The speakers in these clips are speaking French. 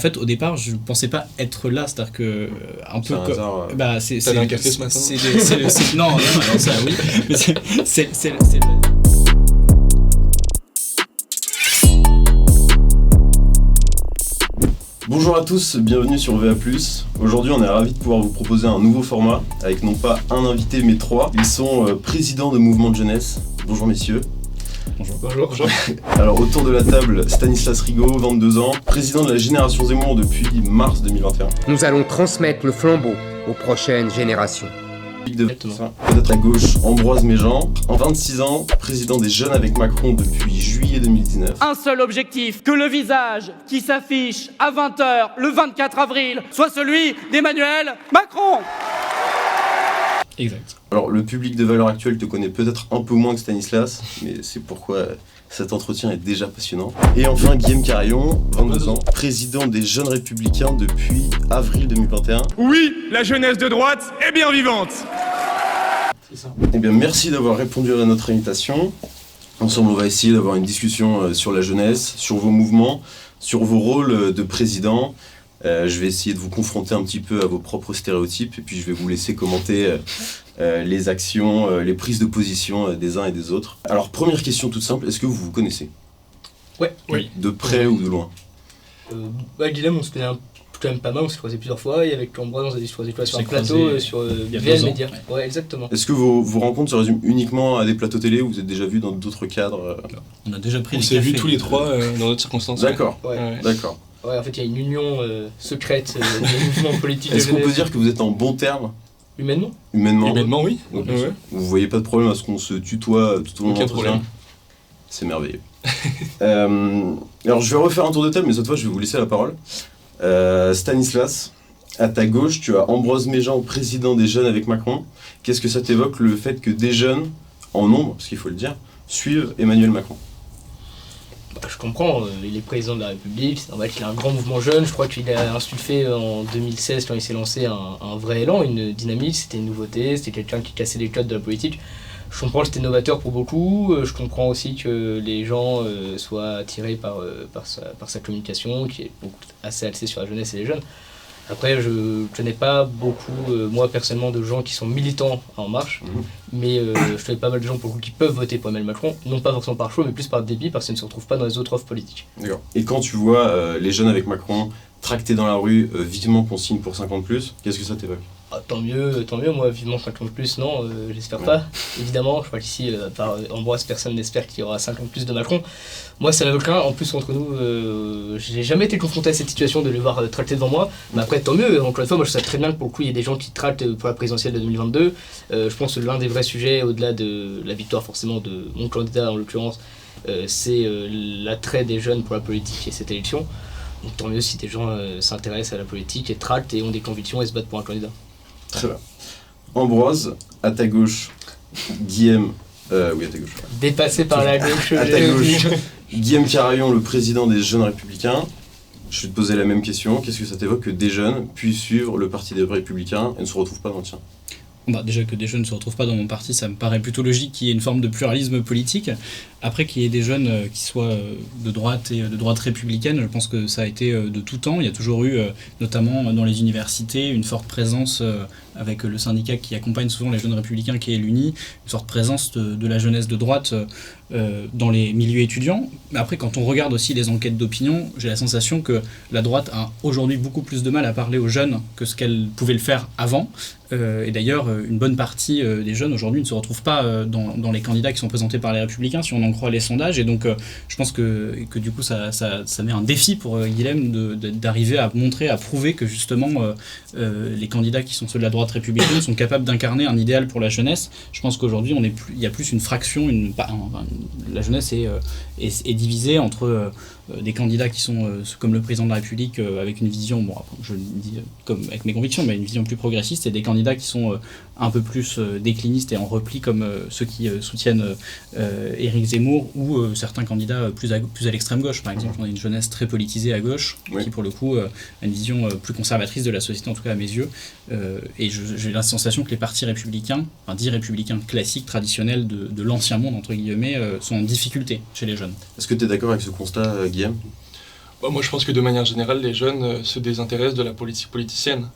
fait, au départ, je pensais pas être là, c'est-à-dire que un peu comme hasard. T'avais un café ce matin ? Non, ça oui, mais c'est Bonjour à tous, bienvenue sur VA+. Aujourd'hui, on est ravis de pouvoir vous proposer un nouveau format avec non pas un invité mais 3. Ils sont présidents de mouvements de jeunesse. Bonjour messieurs. Bonjour. Alors autour de la table, Stanislas Rigaud, 22 ans, président de la Génération Zemmour depuis mars 2021. Nous allons transmettre le flambeau aux prochaines générations. Peut-être à gauche, Ambroise Méjean, en 26 ans, président des Jeunes avec Macron depuis juillet 2019. Un seul objectif, que le visage qui s'affiche à 20h le 24 avril soit celui d'Emmanuel Macron. Exact. Alors le public de Valeurs Actuelles te connaît peut-être un peu moins que Stanislas, mais c'est pourquoi cet entretien est déjà passionnant. Et enfin Guillaume Carillon, 22 ans, président des Jeunes Républicains depuis avril 2021. Oui, la jeunesse de droite est bien vivante. C'est ça. Eh bien merci d'avoir répondu à notre invitation. Ensemble on va essayer d'avoir une discussion sur la jeunesse, sur vos mouvements, sur vos rôles de président. Je vais essayer de vous confronter un petit peu à vos propres stéréotypes et puis je vais vous laisser commenter les actions, les prises de position des uns et des autres. Alors première question toute simple, est-ce que vous vous connaissez ? Ouais. Oui. De près ou de loin ? Guilhem, on se connaît quand même pas mal, on s'est croisé plusieurs fois, et avec Ambroise, on s'est croisé sur un s'est plateau, croisé sur il y a VL 2 ans. Média. Ouais, exactement. Est-ce que vos rencontres se résument uniquement à des plateaux télé ou vous êtes déjà vus dans d'autres cadres ? On a déjà pris On des s'est cafés. vus tous les trois dans d'autres circonstances. D'accord, Ouais. d'accord. Ouais, en fait, il y a une union secrète des mouvements politiques Est-ce de qu'on peut jeunesse. dire que vous êtes en bons termes, Humainement. humainement ? Humainement, oui. Ok. Ouais. Vous voyez pas de problème à ce qu'on se tutoie tout au long de Aucun l'entretien ? problème. C'est merveilleux. Alors je vais refaire un tour de table, mais cette fois je vais vous laisser la parole. Stanislas, à ta gauche, tu as Ambroise Méjean, président des Jeunes avec Macron. Qu'est-ce que ça t'évoque le fait que des jeunes, en nombre, parce qu'il faut le dire, suivent Emmanuel Macron ? Je comprends, il est président de la République, c'est normal qu'il a un grand mouvement jeune, je crois qu'il a insufflé en 2016 quand il s'est lancé un vrai élan, une dynamique, c'était une nouveauté, c'était quelqu'un qui cassait les codes de la politique. Je comprends que c'était novateur pour beaucoup, je comprends aussi que les gens soient attirés par sa communication, qui est assez axée sur la jeunesse et les jeunes. Après, je ne connais pas beaucoup, moi personnellement, de gens qui sont militants En Marche, mais je connais pas mal de gens pour le coup, qui peuvent voter pour Emmanuel Macron, non pas forcément par choix, mais plus par débit, parce qu'ils ne se retrouvent pas dans les autres offres politiques. D'accord. Et quand tu vois les Jeunes avec Macron tractés dans la rue, vivement qu'on signe pour 50+, qu'est-ce que ça t'évoque ? Tant mieux, moi, vivement 50+, non, j'espère pas, évidemment, je crois qu'ici, par Ambroise, personne n'espère qu'il y aura 50+ de Macron. Moi, ça m'évoque rien, en plus, entre nous, j'ai jamais été confronté à cette situation de les voir tracter devant moi, mais après, tant mieux, encore une fois, moi je sais très bien que pour le coup, il y a des gens qui tractent pour la présidentielle de 2022, je pense que l'un des vrais sujets, au-delà de la victoire forcément de mon candidat en l'occurrence, c'est l'attrait des jeunes pour la politique et cette élection. Donc tant mieux si des gens s'intéressent à la politique et tractent et ont des convictions et se battent pour un candidat. Très bien. Ambroise, à ta gauche, Guillaume... oui, à ta gauche. Dépassé par la gauche, À ta gauche, Guillaume Carillon, le président des Jeunes Républicains. Je vais te poser la même question. Qu'est-ce que ça t'évoque que des jeunes puissent suivre le parti des Républicains et ne se retrouvent pas dans le tien ? Déjà que des jeunes ne se retrouvent pas dans mon parti, ça me paraît plutôt logique qu'il y ait une forme de pluralisme politique. Après qu'il y ait des jeunes qui soient de droite et de droite républicaine, je pense que ça a été de tout temps. Il y a toujours eu, notamment dans les universités, une forte présence avec le syndicat qui accompagne souvent les jeunes républicains, qui est l'UNI, une forte présence de la jeunesse de droite dans les milieux étudiants. Mais après, quand on regarde aussi les enquêtes d'opinion, j'ai la sensation que la droite a aujourd'hui beaucoup plus de mal à parler aux jeunes que ce qu'elle pouvait le faire avant. Et d'ailleurs, une bonne partie des jeunes aujourd'hui ne se retrouvent pas dans les candidats qui sont présentés par les Républicains, si on en croit les sondages. Et donc, je pense que du coup, ça met un défi pour Guillem d'arriver à montrer, à prouver que justement, les candidats qui sont ceux de la droite républicaine sont capables d'incarner un idéal pour la jeunesse. Je pense qu'aujourd'hui, il y a plus une fraction, la jeunesse est divisée entre des candidats qui sont comme le président de la République avec une vision, bon après, je le dis comme avec mes convictions, mais une vision plus progressiste, et des candidats qui sont un peu plus déclinistes et en repli comme ceux qui soutiennent Éric Zemmour ou certains candidats plus à l'extrême gauche. Par exemple, on a une jeunesse très politisée à gauche qui pour le coup a une vision plus conservatrice de la société, en tout cas à mes yeux, et j'ai la sensation que les partis républicains, enfin dits républicains classiques, traditionnels de l'ancien monde entre guillemets, sont en difficulté chez les jeunes. Est-ce que tu es d'accord avec ce constat, Guillaume ? Moi, je pense que de manière générale, les jeunes se désintéressent de la politique politicienne.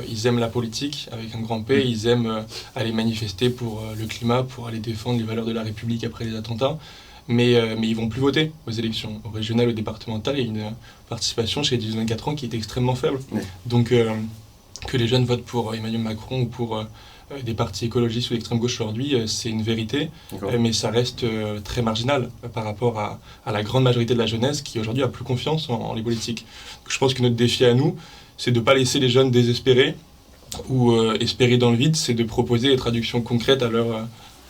Ils aiment la politique avec un grand P, ils aiment aller manifester pour le climat, pour aller défendre les valeurs de la République après les attentats, mais ils vont plus voter aux élections. Au régional, au départemental, il y a une participation chez les 18-24 ans qui est extrêmement faible. Donc, que les jeunes votent pour Emmanuel Macron ou pour des partis écologistes ou d'extrême gauche aujourd'hui, c'est une vérité, mais ça reste très marginal par rapport à la grande majorité de la jeunesse qui aujourd'hui a plus confiance en les politiques. Donc, je pense que notre défi à nous, c'est de ne pas laisser les jeunes désespérer ou espérer dans le vide, c'est de proposer des traductions concrètes à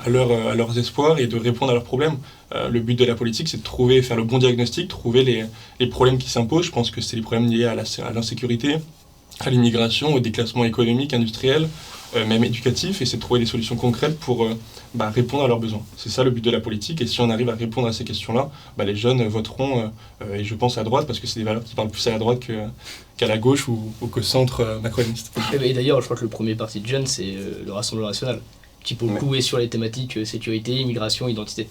leurs espoirs et de répondre à leurs problèmes. Le but de la politique, c'est de faire le bon diagnostic, trouver les problèmes qui s'imposent. Je pense que c'est les problèmes liés à l'insécurité, à l'immigration, au déclassement économique, industriel, même éducatif, et c'est de trouver des solutions concrètes pour répondre à leurs besoins. C'est ça le but de la politique, et si on arrive à répondre à ces questions-là, les jeunes voteront, et je pense à droite, parce que c'est des valeurs qui parlent plus à la droite qu'à la gauche ou qu'au centre macroniste. Et d'ailleurs, je crois que le premier parti de jeunes, c'est le Rassemblement national, qui pour le coup est sur les thématiques sécurité, immigration, identité.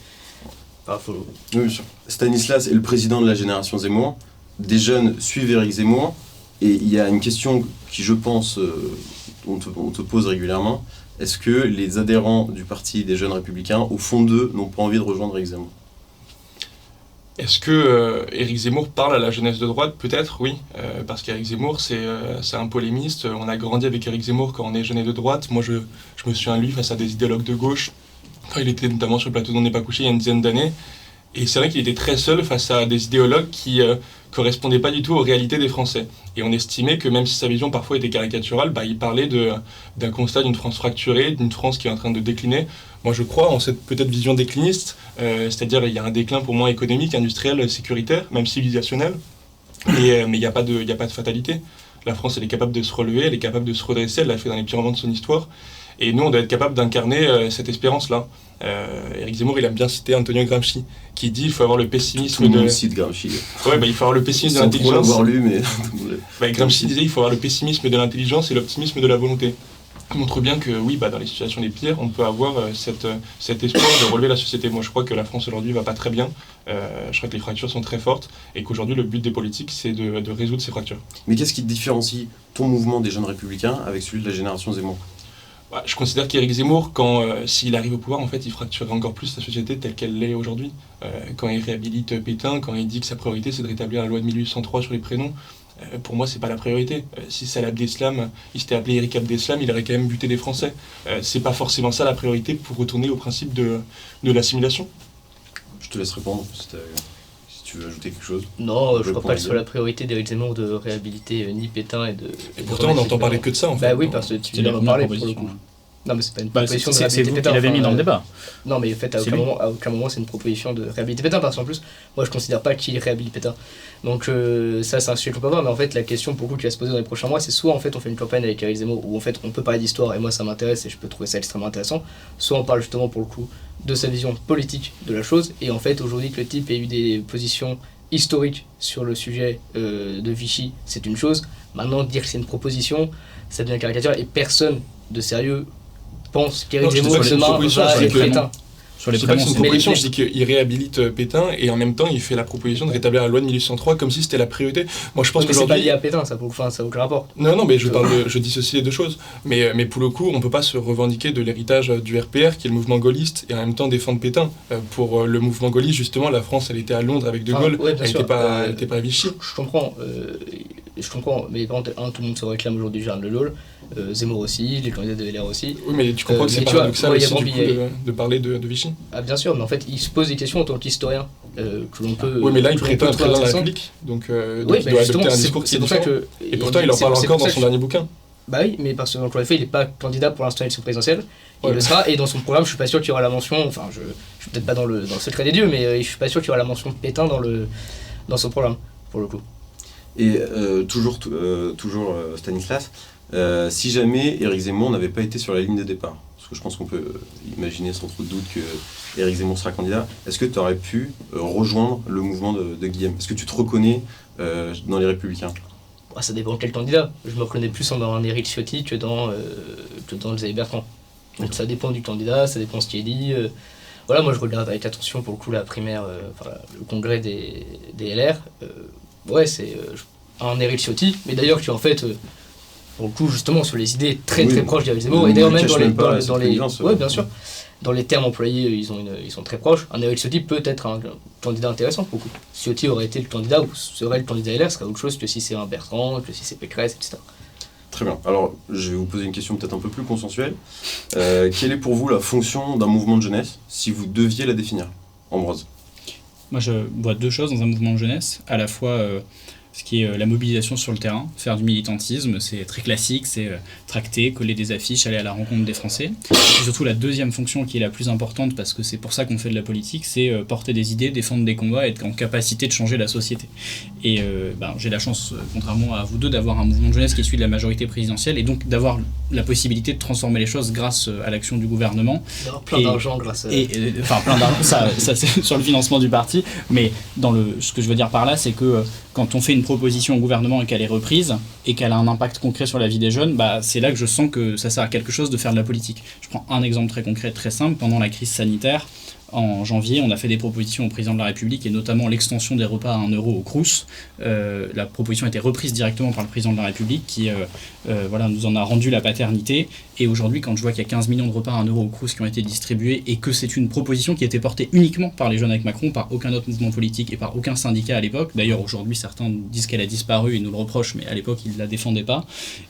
Oui, bien sûr. Stanislas est le président de la génération Zemmour. Des jeunes suivent Éric Zemmour. Et il y a une question qui, je pense, on te pose régulièrement. Est-ce que les adhérents du Parti des Jeunes Républicains, au fond d'eux, n'ont pas envie de rejoindre Éric Zemmour ? Est-ce que Éric Zemmour parle à la jeunesse de droite ? Peut-être, oui. Parce qu'Éric Zemmour, c'est un polémiste. On a grandi avec Éric Zemmour quand on est jeune et de droite. Moi, je me souviens de lui face à des idéologues de gauche, quand il était notamment sur le plateau d'On n'est pas couché il y a une dizaine d'années. Et c'est vrai qu'il était très seul face à des idéologues qui correspondaient pas du tout aux réalités des Français. Et on estimait que même si sa vision parfois était caricaturale, il parlait d'un constat d'une France fracturée, d'une France qui est en train de décliner. Moi je crois en cette peut-être vision décliniste, c'est-à-dire il y a un déclin pour moi économique, industriel, sécuritaire, même civilisationnel, mais il n'y a pas de fatalité. La France elle est capable de se relever, elle est capable de se redresser, elle l'a fait dans les pires moments de son histoire. Et nous, on doit être capable d'incarner cette espérance-là. Éric Zemmour, il aime bien citer Antonio Gramsci, qui dit qu'il faut avoir le pessimisme Tout le monde cite Gramsci. Ouais, il faut avoir le pessimisme de Sans l'intelligence. trop l'avoir lu, mais... Gramsci disait qu'il faut avoir le pessimisme de l'intelligence et l'optimisme de la volonté. Ça montre bien que oui, dans les situations les pires, on peut avoir cet espoir de relever la société. Moi, je crois que la France aujourd'hui va pas très bien. Je crois que les fractures sont très fortes et qu'aujourd'hui, le but des politiques, c'est de résoudre ces fractures. Mais qu'est-ce qui différencie ton mouvement des Jeunes Républicains avec celui de la génération Zemmour ? Je considère qu'Éric Zemmour, s'il arrive au pouvoir, en fait, il fracturerait encore plus la société telle qu'elle l'est aujourd'hui. Quand il réhabilite Pétain, quand il dit que sa priorité, c'est de rétablir la loi de 1803 sur les prénoms, pour moi, c'est pas la priorité. Si Salah Abdeslam, il s'était appelé Éric Abdeslam, il aurait quand même buté des Français. C'est pas forcément ça la priorité pour retourner au principe de l'assimilation. Je te laisse répondre si tu veux ajouter quelque chose. Non, je crois pas que ce soit la priorité d'Éric Zemmour de réhabiliter ni Pétain et pourtant, on n'entend parler que de ça, en fait. Oui, parce que tu viens d'en parler pour le coup. Non, mais c'est pas une proposition de réhabiliter Pétain. C'est vous qui l'avez mis dans le débat. Non, mais en fait, à aucun moment, c'est une proposition de réhabiliter Pétain, parce qu'en plus, moi, je considère pas qu'il réhabilite Pétain. Donc, ça, c'est un sujet qu'on peut voir, mais en fait, la question pour vous qui va se poser dans les prochains mois, c'est soit, en fait, on fait une campagne avec Éric Zemmour, où, en fait, on peut parler d'histoire, et moi, ça m'intéresse, et je peux trouver ça extrêmement intéressant, soit on parle justement, pour le coup, de sa vision politique de la chose, et en fait, aujourd'hui, que le type ait eu des positions historique sur le sujet de Vichy, c'est une chose. Maintenant, dire que c'est une proposition, ça devient caricatural et personne de sérieux pense qu'Éric Zemmour demain va être Pétain. Je dis pas que c'est une proposition, je dis qu'il réhabilite Pétain et en même temps il fait la proposition de rétablir la loi de 1803 comme si c'était la priorité. Moi je pense que c'est pas lié à Pétain, ça n'a aucun rapport. Non, mais je dissocie les deux choses. Mais pour le coup, on peut pas se revendiquer de l'héritage du RPR qui est le mouvement gaulliste et en même temps défendre Pétain. Pour le mouvement gaulliste, justement, la France elle était à Londres avec De Gaulle, elle était pas à Vichy. Je comprends, mais par contre, tout le monde se réclame aujourd'hui du Gérard de Gaulle, Zemmour aussi, les candidats de LR aussi. Oui, mais tu comprends que c'est paradoxal aussi du coup de parler de Vichy. Ah, bien sûr, mais en fait, il se pose des questions en tant qu'historien que l'on peut. Oui, mais là, il prétend être président de la République, donc il doit adopter un discours qui est différent. Et pourtant, il en parle encore dans son dernier bouquin. Bah oui, mais parce que dans le fait, il n'est pas candidat pour l'instant à l'élection présidentielle. Il le sera, et dans son programme, je suis pas sûr qu'il y aura la mention. Enfin, je suis peut-être pas dans le secret des dieux, mais je suis pas sûr qu'il y aura la mention Pétain dans son programme, pour le coup. Et toujours Stanislas, si jamais Éric Zemmour n'avait pas été sur la ligne de départ, parce que je pense qu'on peut imaginer sans trop de doute que Éric Zemmour sera candidat, est-ce que tu aurais pu rejoindre le mouvement de Guillaume ? Est-ce que tu te reconnais dans les Républicains ? Ça dépend de quel candidat. Je me reconnais plus dans un Éric Ciotti que dans Xavier Bertrand. Donc ça dépend du candidat, ça dépend de ce qui est dit. Voilà, moi je regarde avec attention pour le coup la primaire, le congrès des LR. ouais, c'est un Éric Ciotti, mais d'ailleurs qui en fait, pour le coup, justement, sur les idées très proches d'Éric Zemmour, et d'ailleurs même dans les ouais, bien sûr, dans les termes employés, ils sont très proches. Un Éric Ciotti peut être un candidat intéressant pour le coup. Ciotti aurait été le candidat, ou serait le candidat LR, ce serait autre chose que si c'est un Bertrand, que si c'est Pécresse, etc. Très bien. Alors, je vais vous poser une question peut-être un peu plus consensuelle. Quelle est pour vous la fonction d'un mouvement de jeunesse, si vous deviez la définir, Ambroise? Moi, je vois deux choses dans un mouvement de jeunesse. À la fois, ce qui est la mobilisation sur le terrain, faire du militantisme, c'est très classique, c'est tracter, coller des affiches, aller à la rencontre des Français. Et surtout, la deuxième fonction qui est la plus importante, parce que c'est pour ça qu'on fait de la politique, c'est porter des idées, défendre des combats, être en capacité de changer la société. Et j'ai la chance, contrairement à vous deux, d'avoir un mouvement de jeunesse qui est celui de la majorité présidentielle, et donc d'avoir la possibilité de transformer les choses grâce à l'action du gouvernement. D'avoir plein d'argent grâce à... Enfin, plein d'argent, ça c'est sur le financement du parti, mais ce que je veux dire par là, c'est que quand on fait une proposition au gouvernement et qu'elle est reprise et qu'elle a un impact concret sur la vie des jeunes, c'est là que je sens que ça sert à quelque chose de faire de la politique. Je prends un exemple très concret, très simple. Pendant la crise sanitaire, en janvier, on a fait des propositions au président de la République et notamment l'extension des repas à 1 € au Crous. La proposition a été reprise directement par le président de la République qui nous en a rendu la paternité. Et aujourd'hui, quand je vois qu'il y a 15 millions de repas à 1 € au Crous qui ont été distribués et que c'est une proposition qui a été portée uniquement par les jeunes avec Macron, par aucun autre mouvement politique et par aucun syndicat à l'époque, d'ailleurs aujourd'hui certains disent qu'elle a disparu et nous le reprochent, mais à l'époque ils ne la défendaient pas,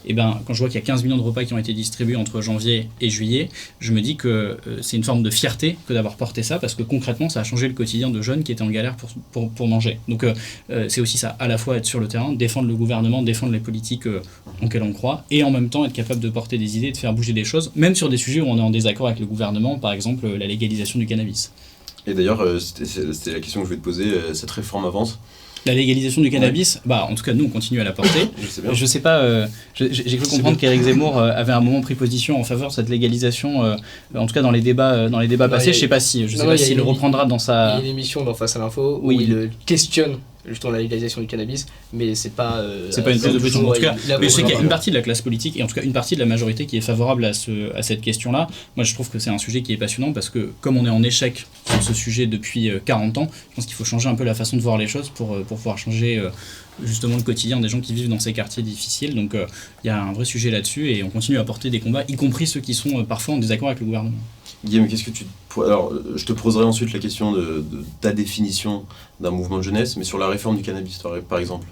et quand je vois qu'il y a 15 millions de repas qui ont été distribués entre janvier et juillet, je me dis que c'est une forme de fierté que d'avoir porté ça, parce que concrètement ça a changé le quotidien de jeunes qui étaient en galère pour manger. Donc c'est aussi ça, à la fois être sur le terrain, défendre le gouvernement, défendre les politiques auxquelles on croit, et en même temps être capable de porter des idées, de faire bouger des choses, même sur des sujets où on est en désaccord avec le gouvernement, par exemple la légalisation du cannabis. Et d'ailleurs, c'était la question que je voulais te poser, cette réforme avance? La légalisation du cannabis, en tout cas nous on continue à la porter. Je sais pas, j'ai cru comprendre qu'Éric Zemmour avait à un moment pris position en faveur de cette légalisation, en tout cas dans les débats passés. Je sais pas s'il le reprendra dans sa... Il y a une émission dans Face à l'info où il questionne justement la légalisation du cannabis, mais c'est pas une prise de position. En tout cas, mais je sais qu'il y a une partie de la classe politique et en tout cas une partie de la majorité qui est favorable à cette question-là. Moi, je trouve que c'est un sujet qui est passionnant parce que comme on est en échec sur ce sujet depuis 40 ans, je pense qu'il faut changer un peu la façon de voir les choses pour pouvoir changer justement le quotidien des gens qui vivent dans ces quartiers difficiles. Donc il y a un vrai sujet là-dessus et on continue à porter des combats, y compris ceux qui sont parfois en désaccord avec le gouvernement. Guillaume, alors, je te poserai ensuite la question de ta définition d'un mouvement de jeunesse, mais sur la réforme du cannabis, par exemple.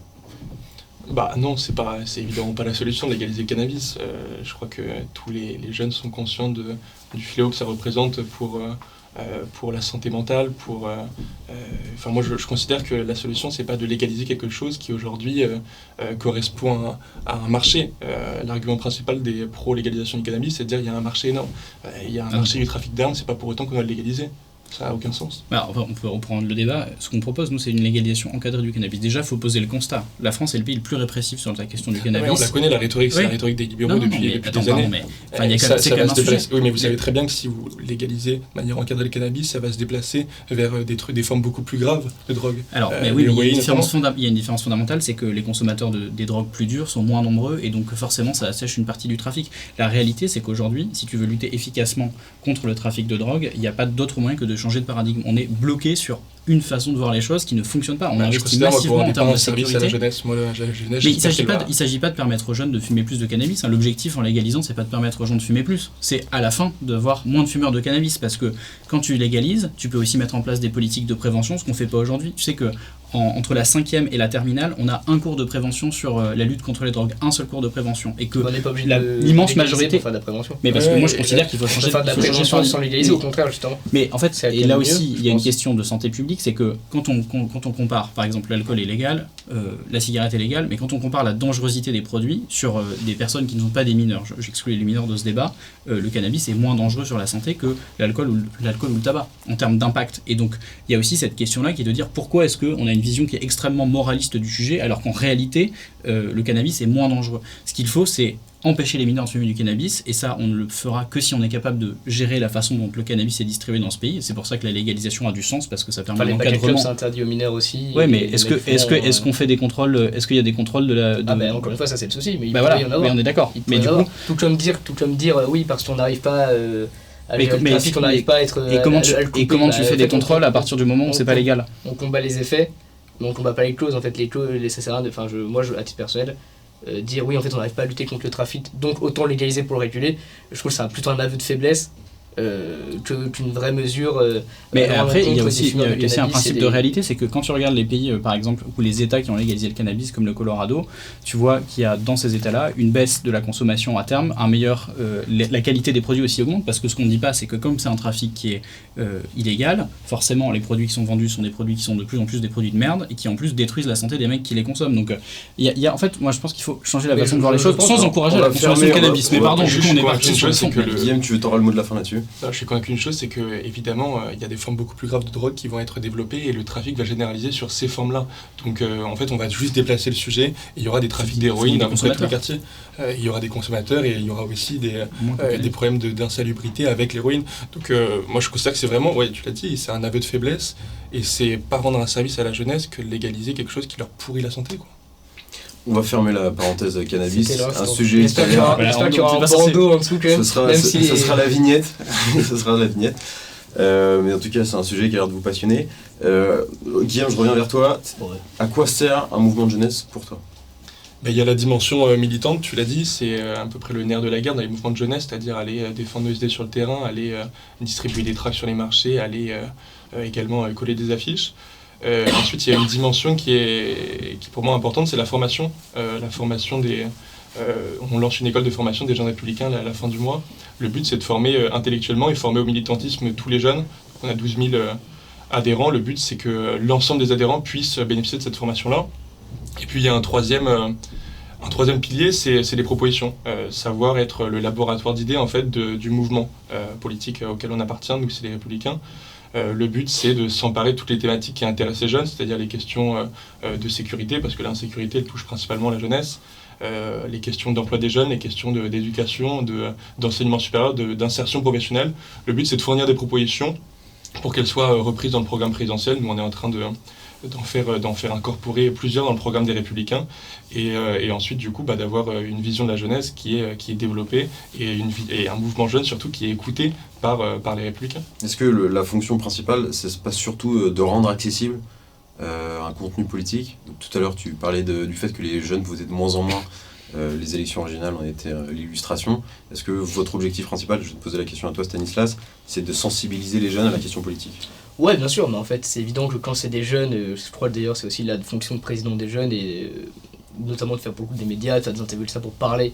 Non, c'est évidemment pas la solution de légaliser le cannabis. Je crois que tous les jeunes sont conscients du fléau que ça représente pour la santé mentale, moi je considère que la solution c'est pas de légaliser quelque chose qui aujourd'hui correspond à un marché. L'argument principal des pro-légalisation du cannabis c'est de dire il y a un marché énorme, il y a un marché du trafic d'armes, c'est pas pour autant qu'on va le légaliser. Ça n'a aucun sens. On peut reprendre le débat. Ce qu'on propose, nous, c'est une légalisation encadrée du cannabis. Déjà, il faut poser le constat. La France est le pays le plus répressif sur la question du cannabis. On la connaît, la rhétorique, c'est la rhétorique des libéraux depuis des années. Il y a quand même un sujet. Oui, mais vous savez très bien que si vous légalisez de manière encadrée le cannabis, ça va se déplacer vers des formes beaucoup plus graves de drogue. Alors, il y a une différence fondamentale, c'est que les consommateurs des drogues plus dures sont moins nombreux et donc forcément, ça assèche une partie du trafic. La réalité, c'est qu'aujourd'hui, si tu veux lutter efficacement contre le trafic de drogue, il n'y a pas d'autre moyen que de changer de paradigme. On est bloqué sur une façon de voir les choses qui ne fonctionne pas. On investit massivement en termes de sécurité. Mais il ne s'agit pas de permettre aux jeunes de fumer plus de cannabis. L'objectif en légalisant, c'est pas de permettre aux gens de fumer plus. C'est à la fin de voir moins de fumeurs de cannabis. Parce que quand tu légalises, tu peux aussi mettre en place des politiques de prévention, ce qu'on fait pas aujourd'hui. Tu sais que entre la 5e et la terminale, on a un cours de prévention sur la lutte contre les drogues, un seul cours de prévention. Et que l'immense majorité. Pour faire de la prévention. Mais parce que moi je considère qu'il faut changer de la prévention sans légaliser, au contraire, justement. Mais en fait, et là aussi, il y a une question de santé publique, c'est que quand on compare, par exemple, l'alcool est légal, la cigarette est légale, mais quand on compare la dangerosité des produits sur des personnes qui ne sont pas des mineurs, j'exclus les mineurs de ce débat, le cannabis est moins dangereux sur la santé que l'alcool ou le tabac, en termes d'impact. Et donc, il y a aussi cette question-là qui est de dire pourquoi est-ce qu'on a une vision qui est extrêmement moraliste du sujet, alors qu'en réalité, le cannabis est moins dangereux. Ce qu'il faut, c'est empêcher les mineurs de fumer du cannabis, et ça, on ne le fera que si on est capable de gérer la façon dont le cannabis est distribué dans ce pays. C'est pour ça que la légalisation a du sens, parce que ça permet l'encadrement. C'est interdit aux mineurs aussi. Ouais, mais est-ce qu'on fait des contrôles? Est-ce qu'il y a des contrôles de la... encore une fois, ça c'est le souci, mais il voilà, y en avoir. Mais on est d'accord. Mais du coup, tout comme dire oui, parce qu'on n'arrive pas à gérer le trafic, on n'arrive pas à être... Et comment tu fais des contrôles à partir du moment où c'est pas légal? On combat les effets. mais on combat pas les clauses. En fait, les clauses, ça sert à rien moi, à titre personnel, dire oui, en fait, on n'arrive pas à lutter contre le trafic, donc autant légaliser pour le réguler, je trouve que c'est plutôt un aveu de faiblesse. Qu'une vraie mesure. Mais après, il y a aussi un principe de réalité, c'est que quand tu regardes les pays, par exemple, ou les États qui ont légalisé le cannabis, comme le Colorado, tu vois qu'il y a dans ces États-là une baisse de la consommation à terme, la qualité des produits aussi augmente, parce que ce qu'on ne dit pas, c'est que comme c'est un trafic qui est illégal, forcément les produits qui sont vendus sont des produits qui sont de plus en plus des produits de merde, et qui en plus détruisent la santé des mecs qui les consomment. Donc en fait, moi je pense qu'il faut changer la façon de voir les choses, sans encourager la consommation de cannabis. Mais pardon, du coup on est parti sur le son. Guillaume, tu auras le mot de la fin là-dessus? Je suis convaincu d'une chose, c'est que évidemment il y a des formes beaucoup plus graves de drogue qui vont être développées et le trafic va généraliser sur ces formes-là. Donc en fait on va juste déplacer le sujet et il y aura des trafics d'héroïne dans tous les quartiers. Il y aura des consommateurs et il y aura aussi des problèmes d'insalubrité avec l'héroïne. Donc moi je constate que c'est vraiment, ouais tu l'as dit, c'est un aveu de faiblesse et c'est pas rendre un service à la jeunesse que de légaliser quelque chose qui leur pourrit la santé, quoi. On va fermer la parenthèse cannabis, un sujet j'espère qu'il y aura un bandeau en dessous quand même. Ça sera la vignette. Ça sera la vignette. Mais en tout cas, c'est un sujet qui a l'air de vous passionner. Guillaume, je reviens vers toi. À quoi sert un mouvement de jeunesse pour toi? Il y a la dimension militante, tu l'as dit, c'est à peu près le nerf de la guerre dans les mouvements de jeunesse, c'est-à-dire aller défendre nos idées sur le terrain, aller distribuer des tracts sur les marchés, aller également coller des affiches. Ensuite, il y a une dimension qui est pour moi importante, c'est la formation. On lance une école de formation des jeunes républicains à la fin du mois. Le but, c'est de former intellectuellement et former au militantisme tous les jeunes. On a 12 000 adhérents. Le but, c'est que l'ensemble des adhérents puissent bénéficier de cette formation-là. Et puis, il y a un troisième pilier, c'est les propositions. Savoir être le laboratoire d'idées en fait, du mouvement politique auquel on appartient, nous, c'est les républicains. Le but, c'est de s'emparer de toutes les thématiques qui intéressent les jeunes, c'est-à-dire les questions de sécurité, parce que l'insécurité, elle touche principalement la jeunesse, les questions d'emploi des jeunes, les questions d'éducation, d'enseignement supérieur, d'insertion professionnelle. Le but, c'est de fournir des propositions pour qu'elles soient reprises dans le programme présidentiel. Nous, on est en train d'en faire incorporer plusieurs dans le programme des Républicains et ensuite du coup d'avoir une vision de la jeunesse qui est développée et un mouvement jeune surtout qui est écouté par les Républicains. Est-ce que la fonction principale, c'est pas surtout de rendre accessible un contenu politique? Donc, tout à l'heure tu parlais du fait que les jeunes votaient de moins en moins, les élections régionales en étaient l'illustration. Est-ce que votre objectif principal, je vais te poser la question à toi Stanislas, c'est de sensibiliser les jeunes à la question politique? Ouais, bien sûr, mais en fait, c'est évident que quand c'est des jeunes, je crois d'ailleurs c'est aussi la fonction de président des jeunes, et notamment de faire beaucoup des médias, de faire des interviews, ça pour parler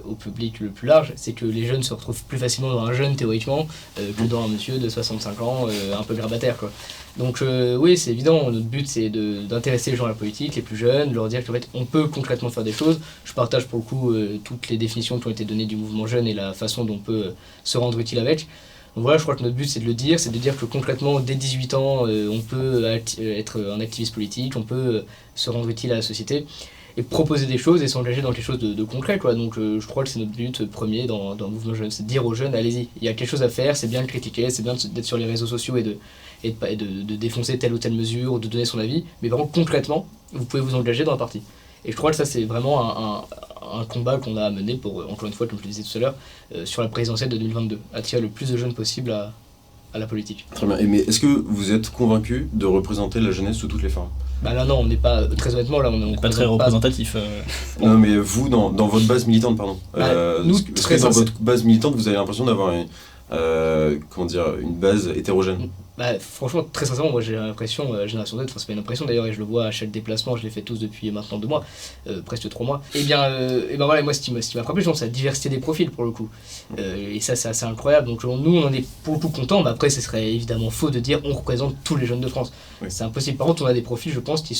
au public le plus large, c'est que les jeunes se retrouvent plus facilement dans un jeune, théoriquement, que dans un monsieur de 65 ans, un peu grabataire, quoi. Donc oui, c'est évident, notre but c'est d'intéresser les gens à la politique, les plus jeunes, de leur dire qu'en fait on peut concrètement faire des choses. Je partage pour le coup toutes les définitions qui ont été données du mouvement jeune et la façon dont on peut se rendre utile avec. Donc voilà, je crois que notre but c'est de dire que concrètement dès 18 ans on peut être un activiste politique, on peut se rendre utile à la société et proposer des choses et s'engager dans quelque chose de concret, quoi. Donc je crois que c'est notre but premier dans le mouvement jeune, c'est de dire aux jeunes allez-y, il y a quelque chose à faire, c'est bien de critiquer, c'est bien d'être sur les réseaux sociaux et de défoncer telle ou telle mesure ou de donner son avis, mais par contre concrètement vous pouvez vous engager dans un parti. Et je crois que ça c'est vraiment un combat qu'on a à mener pour, encore une fois comme je le disais tout à l'heure, sur la présidentielle de 2022, attirer le plus de jeunes possible à la politique. Très bien, mais est-ce que vous êtes convaincu de représenter la jeunesse sous toutes les formes? Bah là non, on n'est pas, très honnêtement, là on n'est pas très représentatif. Non mais vous, dans votre base militante, pardon, est-ce que dans votre base militante vous avez l'impression d'avoir une base hétérogène? Bah, franchement, très sincèrement, moi j'ai l'impression, Génération Z, c'est pas une impression d'ailleurs, et je le vois à chaque déplacement, je les fais tous depuis maintenant 2 mois, presque 3 mois. Et ben voilà, moi ce qui m'a frappé, c'est la diversité des profils pour le coup. Et ça, c'est assez incroyable. Donc nous, on en est pour le coup contents, mais après, ce serait évidemment faux de dire on représente tous les jeunes de France. Oui. C'est impossible. Par contre, on a des profils, je pense, qui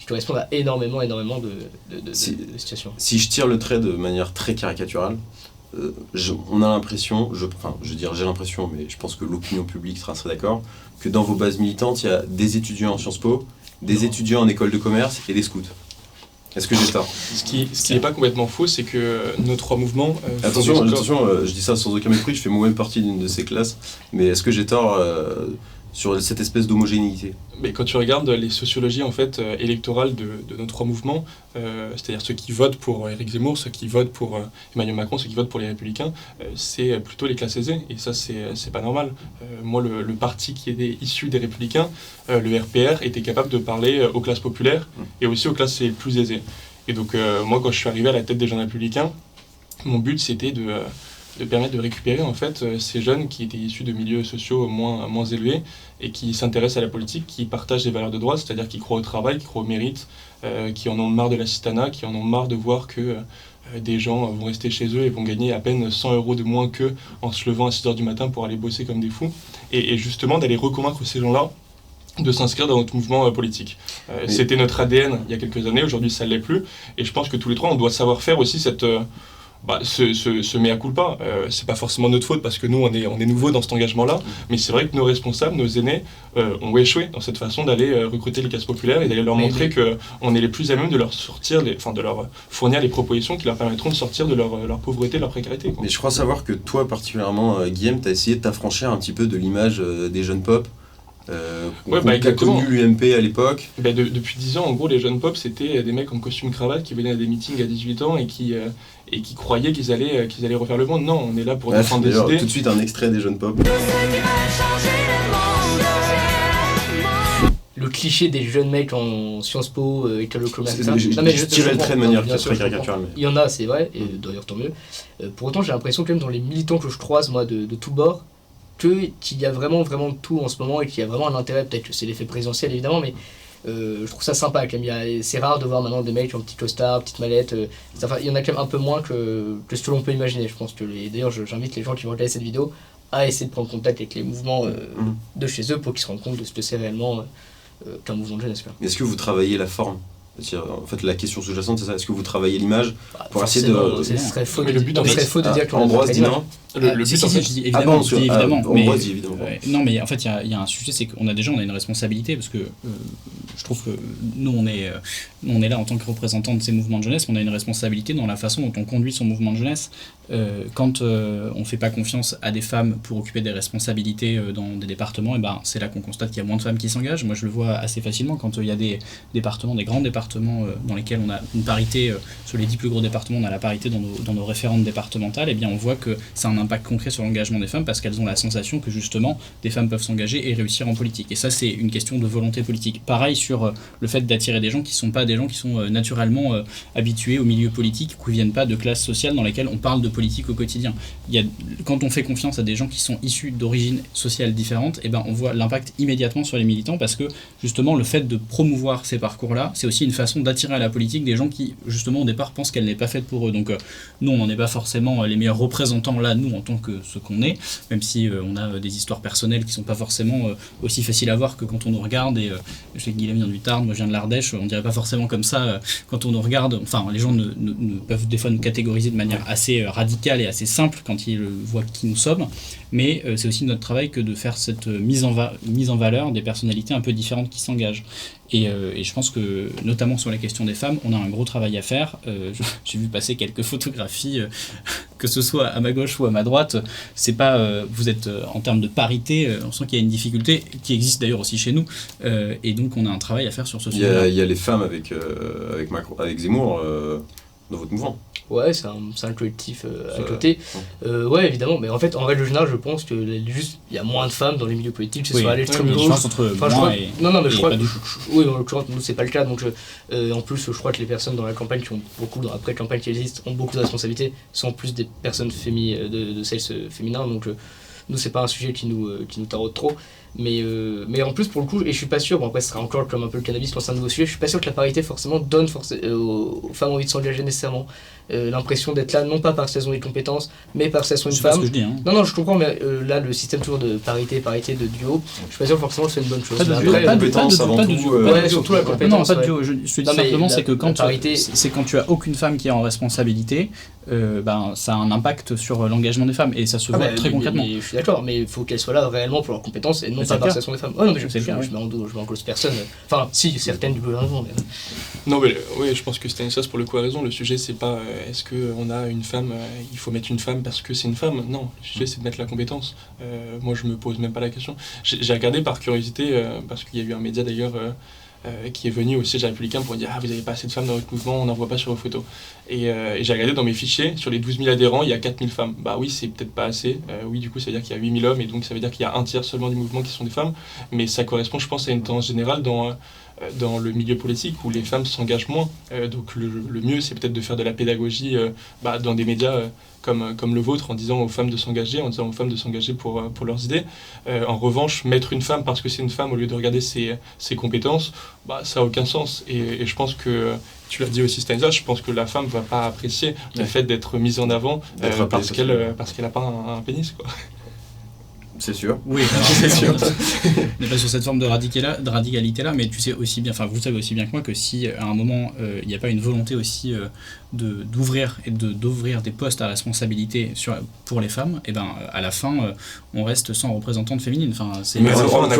correspondent à énormément de situations. Si je tire le trait de manière très caricaturale, on a l'impression, j'ai l'impression, mais je pense que l'opinion publique sera assez d'accord, que dans vos bases militantes, il y a des étudiants en Sciences Po, des étudiants en école de commerce et des scouts. Est-ce que j'ai tort? Ce qui n'est pas complètement faux, c'est que nos 3 mouvements... Attention, je dis ça sans aucun mépris, je fais moi-même partie d'une de ces classes, mais est-ce que j'ai tort sur cette espèce d'homogénéité? Mais quand tu regardes les sociologies en fait électorales de nos trois mouvements, c'est-à-dire ceux qui votent pour Éric Zemmour, ceux qui votent pour Emmanuel Macron, ceux qui votent pour les Républicains, c'est plutôt les classes aisées. Et ça, c'est pas normal. Moi, le parti qui était issu des Républicains, le RPR, était capable de parler aux classes populaires et aussi aux classes les plus aisées. Et donc, moi, quand je suis arrivé à la tête des Jeunes Républicains, mon but, c'était de permettre de récupérer en fait ces jeunes qui étaient issus de milieux sociaux moins élevés et qui s'intéressent à la politique, qui partagent des valeurs de droite, c'est-à-dire qui croient au travail, qui croient au mérite, qui en ont marre de l'assistanat, qui en ont marre de voir que des gens vont rester chez eux et vont gagner à peine 100 € de moins qu'eux en se levant à 6h du matin pour aller bosser comme des fous. Et justement d'aller reconvaincre ces gens-là de s'inscrire dans notre mouvement politique. C'était notre ADN il y a quelques années, aujourd'hui ça ne l'est plus. Et je pense que tous les trois, on doit savoir faire aussi ce mea culpa. C'est pas forcément notre faute parce que nous, on est nouveaux dans cet engagement-là, mais c'est vrai que nos responsables, nos aînés, ont échoué dans cette façon d'aller recruter les classes populaires et d'aller leur montrer qu'on est les plus à même de leur de leur fournir les propositions qui leur permettront de sortir de leur pauvreté, de leur précarité, quoi. Mais je crois savoir que toi, particulièrement, Guillaume, tu as essayé de t'affranchir un petit peu de l'image des jeunes pop. Qu'a connu l'UMP à l'époque. Depuis 10 ans, en gros, les jeunes pop, c'était des mecs en costume cravate qui venaient à des meetings à 18 ans et qui croyaient qu'ils allaient refaire le monde. Non, on est là pour défendre des idées. Tout de suite, un extrait des jeunes pop. Le cliché des jeunes mecs en Sciences Po, école de commerce, je tirais le trait de manière très caricaturale. Il y en a, c'est vrai, et d'ailleurs tant mieux. Pour autant, j'ai l'impression que même dans les militants que je croise, moi, de tous bords, qu'il y a vraiment de tout en ce moment et qu'il y a vraiment un intérêt, peut-être que c'est l'effet présidentiel évidemment, mais je trouve ça sympa quand même. C'est rare de voir maintenant des mecs en petit costard, petite mallette, il y en a quand même un peu moins que ce que l'on peut imaginer. Je pense que d'ailleurs j'invite les gens qui vont regarder cette vidéo à essayer de prendre contact avec les mouvements de chez eux pour qu'ils se rendent compte de ce que c'est réellement qu'un mouvement de jeunesse. Est-ce que vous travaillez la forme ? En fait, la question sous-jacente, c'est ça. Est-ce que vous travaillez l'image pour essayer de... Ce serait faux de dire qu'on Ambroise dit non. Le but, en fait, je dis évidemment. Ambroise dit évidemment. Non, mais en fait, il y a un sujet, c'est qu'on a une responsabilité, parce que je trouve que nous, on est là en tant que représentants de ces mouvements de jeunesse, on a une responsabilité dans la façon dont on conduit son mouvement de jeunesse. Quand on ne fait pas confiance à des femmes pour occuper des responsabilités dans des départements, et c'est là qu'on constate qu'il y a moins de femmes qui s'engagent. Moi, je le vois assez facilement quand il y a des départements, des grands départements dans lesquels on a une parité, sur les 10 plus gros départements, on a la parité dans nos référentes départementales, et bien on voit que ça a un impact concret sur l'engagement des femmes parce qu'elles ont la sensation que justement des femmes peuvent s'engager et réussir en politique. Et ça, c'est une question de volonté politique. Pareil sur le fait d'attirer des gens qui ne sont pas des gens qui sont naturellement habitués au milieu politique, qui ne viennent pas de classes sociales dans lesquelles on parle de politique au quotidien. Quand on fait confiance à des gens qui sont issus d'origines sociales différentes, on voit l'impact immédiatement sur les militants parce que justement le fait de promouvoir ces parcours-là, c'est aussi une façon d'attirer à la politique des gens qui justement au départ pensent qu'elle n'est pas faite pour eux. Donc nous, on n'en est pas forcément les meilleurs représentants là, nous en tant que ce qu'on est, même si on a des histoires personnelles qui sont pas forcément aussi faciles à voir que quand on nous regarde. Et je sais que Guillaume vient du Tarn, moi je viens de l'Ardèche, on dirait pas forcément comme ça quand on nous regarde. Enfin, les gens ne peuvent des fois nous catégoriser de manière assez radicale et assez simple quand ils voient qui nous sommes, mais c'est aussi notre travail que de faire cette mise en valeur des personnalités un peu différentes qui s'engagent. Et je pense que, notamment sur la question des femmes, on a un gros travail à faire. J'ai vu passer quelques photographies, que ce soit à ma gauche ou à ma droite. C'est pas, vous êtes en termes de parité, on sent qu'il y a une difficulté qui existe d'ailleurs aussi chez nous. Et donc on a un travail à faire sur ce sujet. Il y a les femmes avec Zemmour dans votre mouvement. Ouais, c'est un collectif à côté. Ouais, évidemment, mais en fait, en règle générale, je pense que il y a moins de femmes dans les milieux politiques, que ce soit à l'extrême gauche. Je crois oui, en l'occurrence, nous, c'est pas le cas. Donc, en plus, je crois que les personnes dans la campagne qui ont beaucoup, dans la pré-campagne qui existe, ont beaucoup de responsabilités, sont en plus des personnes de sexe féminin. Donc, nous, c'est pas un sujet qui nous taraude trop. Mais en plus, pour le coup, et je suis pas sûr, bon après ce sera encore comme un peu le cannabis quand c'est un nouveau sujet, je suis pas sûr que la parité forcément donne aux femmes envie de s'engager nécessairement. L'impression d'être là non pas parce qu'elles ont des compétences, mais parce qu'elles sont une femme. C'est pas ce que je dis, hein. Non, je comprends, mais là le système toujours de parité, de duo, je suis pas sûr que forcément c'est une bonne chose. Pas de duo. Ouais, surtout la compétence. Non, pas de duo. Je te dis simplement, c'est que quand tu as aucune femme qui est en responsabilité, ça a un impact sur l'engagement des femmes, et ça se voit très concrètement. Mais je suis d'accord, mais il faut qu'elles soient là réellement pour leurs compétences et non pas parce qu'elles sont des femmes. Oh non, mais je mets en cause personne. Enfin, si, certaines du gouvernement. Mais... Non, mais oui, je pense que Stanislas, pour le coup, a raison. Le sujet, c'est pas est-ce qu'on a une femme, il faut mettre une femme parce que c'est une femme. Non, le sujet, c'est de mettre la compétence. Moi, je me pose même pas la question. J'ai regardé par curiosité, parce qu'il y a eu un média d'ailleurs qui est venu au siège républicain pour dire « Ah, vous n'avez pas assez de femmes dans votre mouvement, on n'en voit pas sur vos photos. » Et j'ai regardé dans mes fichiers, sur les 12 000 adhérents, il y a 4 000 femmes. Bah oui, c'est peut-être pas assez. Oui, du coup, ça veut dire qu'il y a 8 000 hommes, et donc ça veut dire qu'il y a un tiers seulement du mouvement qui sont des femmes. Mais ça correspond, je pense, à une tendance générale dans le milieu politique où les femmes s'engagent moins. Donc le mieux, c'est peut-être de faire de la pédagogie dans des médias comme le vôtre, en disant aux femmes de s'engager, en disant aux femmes de s'engager pour leurs idées. En revanche, mettre une femme parce que c'est une femme au lieu de regarder ses compétences, ça n'a aucun sens. Et je pense que, tu l'as dit aussi Stanislas, je pense que la femme ne va pas apprécier le fait d'être mise en avant parce qu'elle n'a pas un pénis, quoi. C'est sûr. Oui, c'est sûr. On n'est pas sur cette forme de radicalité-là, mais tu sais aussi bien, enfin vous savez aussi bien que moi que si à un moment il n'y a pas une volonté aussi d'ouvrir des postes à responsabilité pour les femmes, et ben à la fin on reste sans représentante féminine. Enfin, c'est mais on parle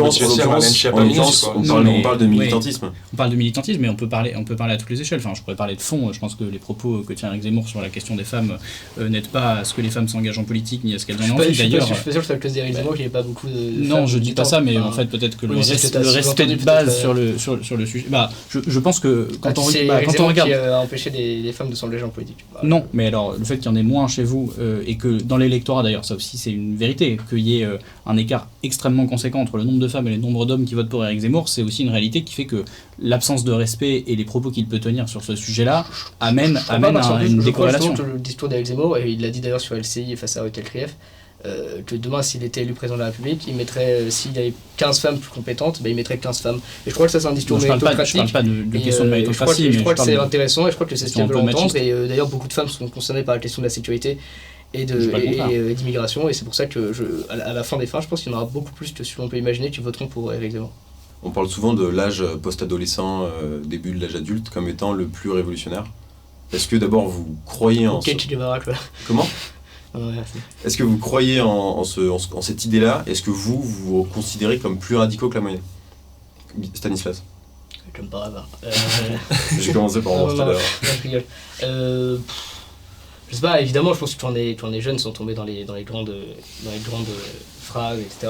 de militantisme. On parle de militantisme, mais on peut parler à toutes les échelles. Enfin, je pourrais parler de fond. Je pense que les propos que tient Éric Zemmour sur la question des femmes n'aident pas à ce que les femmes s'engagent en politique ni à ce qu'elles en ont envie. D'ailleurs, je suis pas sûr que ça cause d'Éric Zemmour qu'il n'y ait pas beaucoup de. Non, je dis pas ça, mais en fait peut-être que le respect de base sur le sujet. Je pense que quand on regarde, qui a empêché des femmes de s'engager en politique. Non, mais alors le fait qu'il y en ait moins chez vous et que dans l'électorat d'ailleurs, ça aussi c'est une vérité, qu'il y ait un écart extrêmement conséquent entre le nombre de femmes et le nombre d'hommes qui votent pour Éric Zemmour, c'est aussi une réalité qui fait que l'absence de respect et les propos qu'il peut tenir sur ce sujet-là amènent à une décorrélation. Je crois le discours d'Éric Zemmour, et il l'a dit d'ailleurs sur LCI face à Hotel Krief, que demain, s'il était élu président de la République, il mettrait, s'il y avait 15 femmes plus compétentes, il mettrait 15 femmes. Et je crois que ça, c'est un discours méritocratique. Je parle pas de question de méritocratie. Je crois que c'est intéressant, et je crois que c'est ce qu'il veut entendre. Et d'ailleurs, beaucoup de femmes sont concernées par la question de la sécurité et d'immigration. Et c'est pour ça que, à la fin des fins, je pense qu'il y en aura beaucoup plus que ce qu'on peut imaginer qui voteront pour Éric Zemmour. On parle souvent de l'âge post-adolescent, début de l'âge adulte, comme étant le plus révolutionnaire. Est-ce que d'abord vous croyez en... Comment ? Est-ce que vous croyez en cette idée-là ? Est-ce que vous considérez comme plus radicaux que la moyenne ? Stanislas ? Comme par hasard. J'ai commencé par moi tout à l'heure. Je rigole. Je sais pas, évidemment, je pense que quand les jeunes sont tombés dans les grandes phrases, etc.,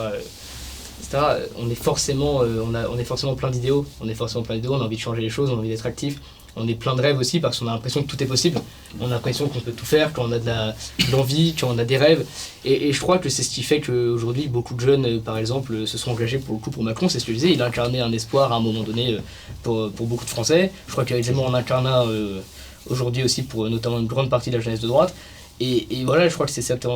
on est forcément plein d'idéaux. On a envie de changer les choses, on a envie d'être actifs. On est plein de rêves aussi parce qu'on a l'impression que tout est possible. On a l'impression qu'on peut tout faire, qu'on a de l'envie, qu'on a des rêves. Et je crois que c'est ce qui fait qu'aujourd'hui, beaucoup de jeunes, par exemple, se sont engagés pour Macron. C'est ce que je disais, il a incarné un espoir à un moment donné pour beaucoup de Français. Je crois qu'Éric Zemmour en incarne un aujourd'hui aussi pour notamment une grande partie de la jeunesse de droite. Et voilà, je crois que c'est cette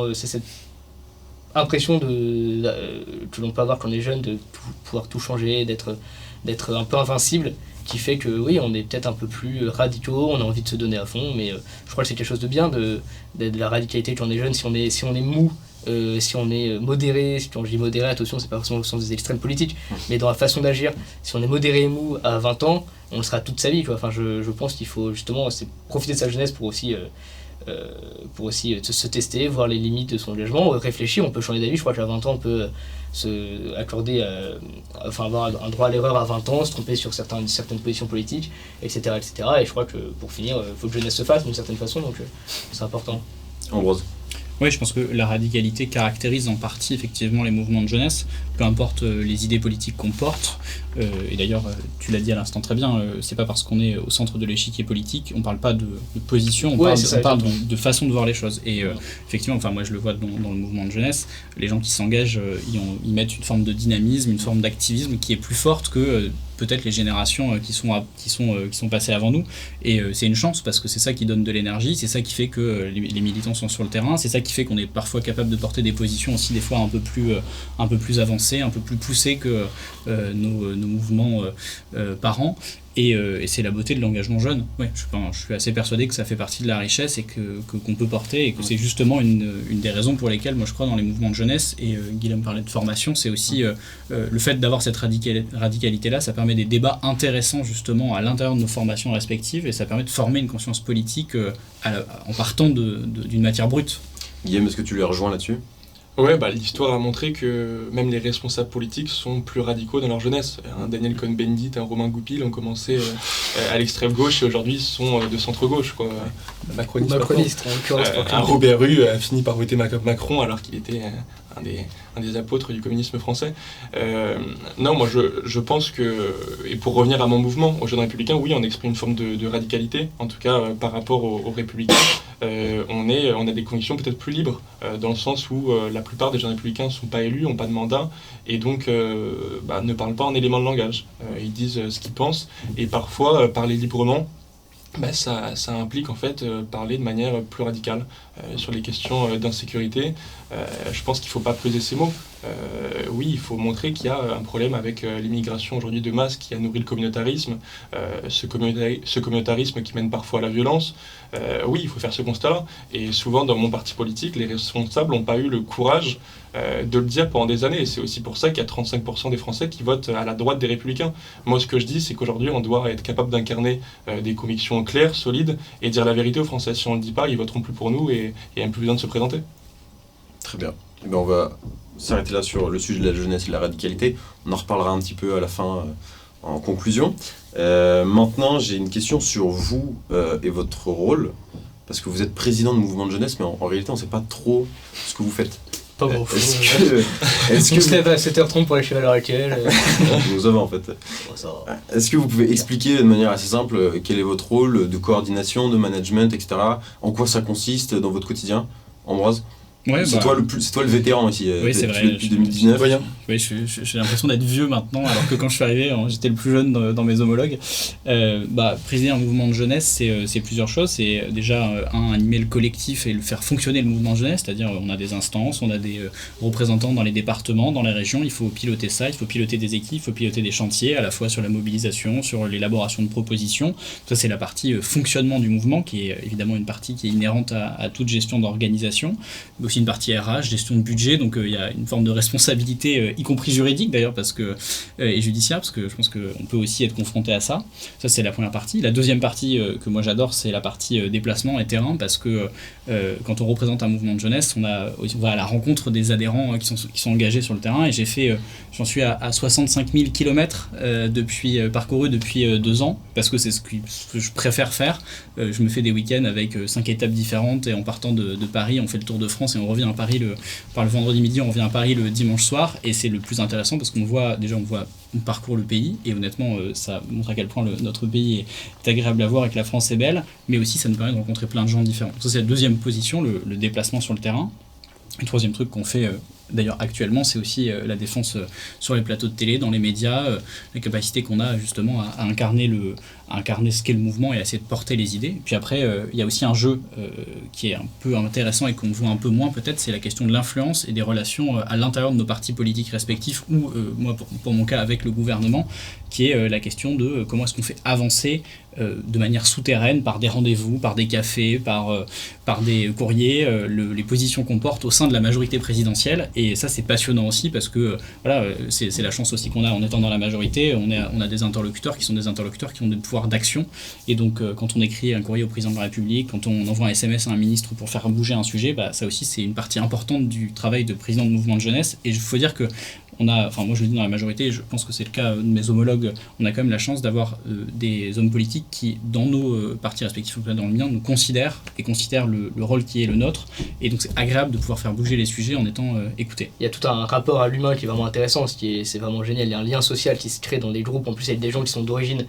impression que l'on peut avoir quand on est jeune de pouvoir tout changer, d'être un peu invincible, qui fait que oui, on est peut-être un peu plus radicaux, on a envie de se donner à fond, mais je crois que c'est quelque chose de bien de la radicalité quand on est jeune. Si on est mou, si on est modéré, quand je dis modéré, attention, c'est pas forcément au sens des extrêmes politiques, mais dans la façon d'agir, si on est modéré et mou à 20 ans, on le sera toute sa vie, quoi. Enfin, je pense qu'il faut justement profiter de sa jeunesse pour aussi se tester, voir les limites de son engagement, réfléchir. On peut changer d'avis. Je crois qu'à 20 ans on peut se accorder avoir un droit à l'erreur à 20 ans, se tromper sur certaines positions politiques, etc. Et je crois que pour finir, il faut que jeunesse se fasse d'une certaine façon, donc c'est important. Ambroise. Oui, je pense que la radicalité caractérise en partie effectivement les mouvements de jeunesse, peu importe les idées politiques qu'on porte. Et d'ailleurs, tu l'as dit à l'instant très bien, c'est pas parce qu'on est au centre de l'échiquier politique, on parle pas de position, on parle de façon de voir les choses. Et effectivement, enfin moi je le vois dans le mouvement de jeunesse, les gens qui s'engagent, ils mettent une forme de dynamisme, une forme d'activisme qui est plus forte que peut-être les générations qui sont passées avant nous, et c'est une chance parce que c'est ça qui donne de l'énergie, c'est ça qui fait que les militants sont sur le terrain, c'est ça qui fait qu'on est parfois capable de porter des positions aussi des fois un peu plus avancées, un peu plus poussées que nos mouvements parents, Et c'est la beauté de l'engagement jeune. Ouais, je suis assez persuadé que ça fait partie de la richesse et qu'on peut porter, et que c'est justement une des raisons pour lesquelles moi je crois dans les mouvements de jeunesse. Et Guillaume parlait de formation, c'est aussi le fait d'avoir cette radicalité-là, ça permet des débats intéressants justement à l'intérieur de nos formations respectives, et ça permet de former une conscience politique en partant d'une matière brute. Guillaume, est-ce que tu les rejoins là-dessus ? Ouais, l'histoire a montré que même les responsables politiques sont plus radicaux dans leur jeunesse. Un Daniel Cohn-Bendit, un Romain Goupil ont commencé à l'extrême gauche et aujourd'hui sont de centre-gauche, quoi. Macroniste en l'occurrence. Un Robert Rue a fini par voter Macron alors qu'il était un des apôtres du communisme français. Non, moi je pense que, et pour revenir à mon mouvement, aux Jeunes Républicains, oui, on exprime une forme de radicalité, en tout cas par rapport aux Républicains. On a des convictions peut-être plus libres, dans le sens où la plupart des Jeunes Républicains ne sont pas élus, n'ont pas de mandat, et donc ne parlent pas en éléments de langage. Ils disent ce qu'ils pensent, et parfois parler librement, ça implique en fait parler de manière plus radicale sur les questions d'insécurité. Je pense qu'il ne faut pas peser ces mots. Oui, il faut montrer qu'il y a un problème avec l'immigration aujourd'hui de masse qui a nourri le communautarisme, ce communautarisme qui mène parfois à la violence. Oui, il faut faire ce constat-là. Et souvent, dans mon parti politique, les responsables n'ont pas eu le courage de le dire pendant des années. Et c'est aussi pour ça qu'il y a 35% des Français qui votent à la droite des Républicains. Moi, ce que je dis, c'est qu'aujourd'hui, on doit être capable d'incarner des convictions claires, solides, et dire la vérité aux Français. Si on ne le dit pas, ils voteront plus pour nous et il n'y a même plus besoin de se présenter. Très bien. On va s'arrêter là sur le sujet de la jeunesse et de la radicalité. On en reparlera un petit peu à la fin en conclusion. Maintenant, j'ai une question sur vous et votre rôle, parce que vous êtes président de mouvement de jeunesse, mais en réalité, on ne sait pas trop ce que vous faites. Pas bon. Est-ce que on se lève à 7h30 pour aller chez Valeurs Actuelles. Vous avez en fait. Est-ce que vous pouvez expliquer de manière assez simple quel est votre rôle de coordination, de management, etc. En quoi ça consiste dans votre quotidien, Ambroise ? Ouais, c'est toi le vétéran ici. Oui, c'est vrai. Depuis 2019. Oui, j'ai l'impression d'être vieux maintenant, alors que quand je suis arrivé, j'étais le plus jeune dans mes homologues. Présider un mouvement de jeunesse, c'est plusieurs choses. C'est déjà, animer le collectif et le faire fonctionner le mouvement de jeunesse, c'est-à-dire on a des instances, on a des représentants dans les départements, dans les régions, il faut piloter ça, il faut piloter des équipes, il faut piloter des chantiers, à la fois sur la mobilisation, sur l'élaboration de propositions. Ça, c'est la partie fonctionnement du mouvement, qui est évidemment une partie qui est inhérente à toute gestion d'organisation, mais aussi une partie RH, gestion de budget, donc il y a une forme de responsabilité, y compris juridique d'ailleurs, et judiciaire, parce que je pense qu'on peut aussi être confronté à ça. Ça, c'est la première partie. La deuxième partie que moi j'adore, c'est la partie déplacement et terrain, parce que quand on représente un mouvement de jeunesse, on va à la rencontre des adhérents qui sont engagés sur le terrain, et j'en suis à 65 000 km parcourus depuis 2 ans, parce que c'est ce que je préfère faire. Je me fais des week-ends avec 5 étapes différentes, et en partant de Paris, on fait le tour de France, et on revient à Paris le vendredi midi, on revient à Paris le dimanche soir, et c'est le plus intéressant parce on parcourt le pays, et honnêtement ça montre à quel point notre pays est agréable à voir et que la France est belle, mais aussi ça nous permet de rencontrer plein de gens différents. Ça, c'est la deuxième position, le déplacement sur le terrain. Le troisième truc qu'on fait d'ailleurs actuellement, c'est aussi la défense sur les plateaux de télé, dans les médias, la capacité qu'on a justement à incarner ce qu'est le mouvement et à essayer de porter les idées. Et puis après, il y a aussi un jeu qui est un peu intéressant et qu'on voit un peu moins peut-être, c'est la question de l'influence et des relations à l'intérieur de nos partis politiques respectifs, ou moi pour mon cas avec le gouvernement, qui est la question de comment est-ce qu'on fait avancer de manière souterraine, par des rendez-vous, par des cafés, par des courriers, les positions qu'on porte au sein de la majorité présidentielle. Et ça, c'est passionnant aussi, parce que c'est la chance aussi qu'on a en étant dans la majorité. On a des interlocuteurs qui ont des pouvoirs d'action, et donc quand on écrit un courrier au président de la République, quand on envoie un SMS à un ministre pour faire bouger un sujet, ça aussi c'est une partie importante du travail de président de mouvement de jeunesse. Et il faut dire que moi je le dis dans la majorité, je pense que c'est le cas de mes homologues, on a quand même la chance d'avoir des hommes politiques qui, dans nos partis respectifs, dans le mien, nous considèrent le rôle qui est le nôtre, et donc c'est agréable de pouvoir faire bouger les sujets en étant écoutés. Il y a tout un rapport à l'humain qui est vraiment intéressant, c'est vraiment génial, il y a un lien social qui se crée dans des groupes, en plus il y a des gens qui sont d'origine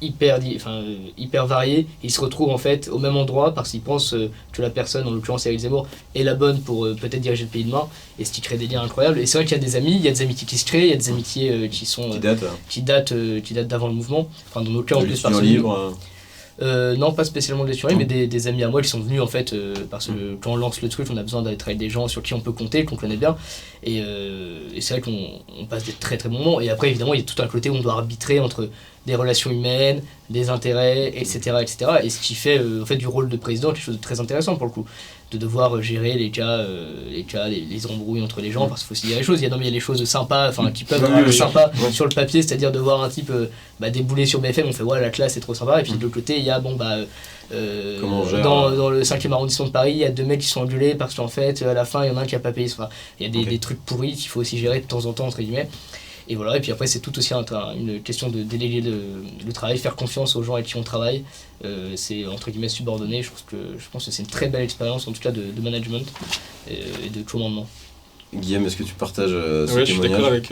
hyper variés, ils se retrouvent en fait au même endroit parce qu'ils pensent que la personne, en l'occurrence Éric Zemmour, est la bonne pour peut-être diriger le pays demain, et ce qui crée des liens incroyables. Et c'est vrai qu'il y a des amitiés qui se créent, il y a des amitiés qui datent d'avant le mouvement, dans notre cas en plus libre. Non, pas spécialement des mais des amis à moi qui sont venus en fait parce que quand on lance le truc, on a besoin d'être avec des gens sur qui on peut compter, qu'on connaît bien, et c'est vrai qu'on passe des très très bons moments. Et après évidemment il y a tout un côté où on doit arbitrer entre des relations humaines, des intérêts, etc. etc. Et ce qui fait en fait du rôle de président quelque chose de très intéressant pour le coup, de devoir gérer les embrouilles entre les gens, parce qu'il faut aussi dire les choses. Il y a les choses sympas, enfin qui peuvent être sympas sur le papier, c'est-à-dire de voir un type débouler sur BFM, on fait ouais la classe c'est trop sympa, et puis de l'autre côté il y a dans le 5e arrondissement de Paris, il y a 2 mecs qui sont engueulés parce qu'en fait à la fin il y en a un qui a pas payé, enfin, il y a des trucs pourris qu'il faut aussi gérer de temps en temps entre guillemets. Et voilà, et puis après c'est tout aussi une question de déléguer le travail, faire confiance aux gens avec qui on travaille, c'est entre guillemets subordonné. Je pense que c'est une très belle expérience en tout cas de management et de commandement. Guillaume, est-ce que tu partages ce témoignage ? Je suis d'accord avec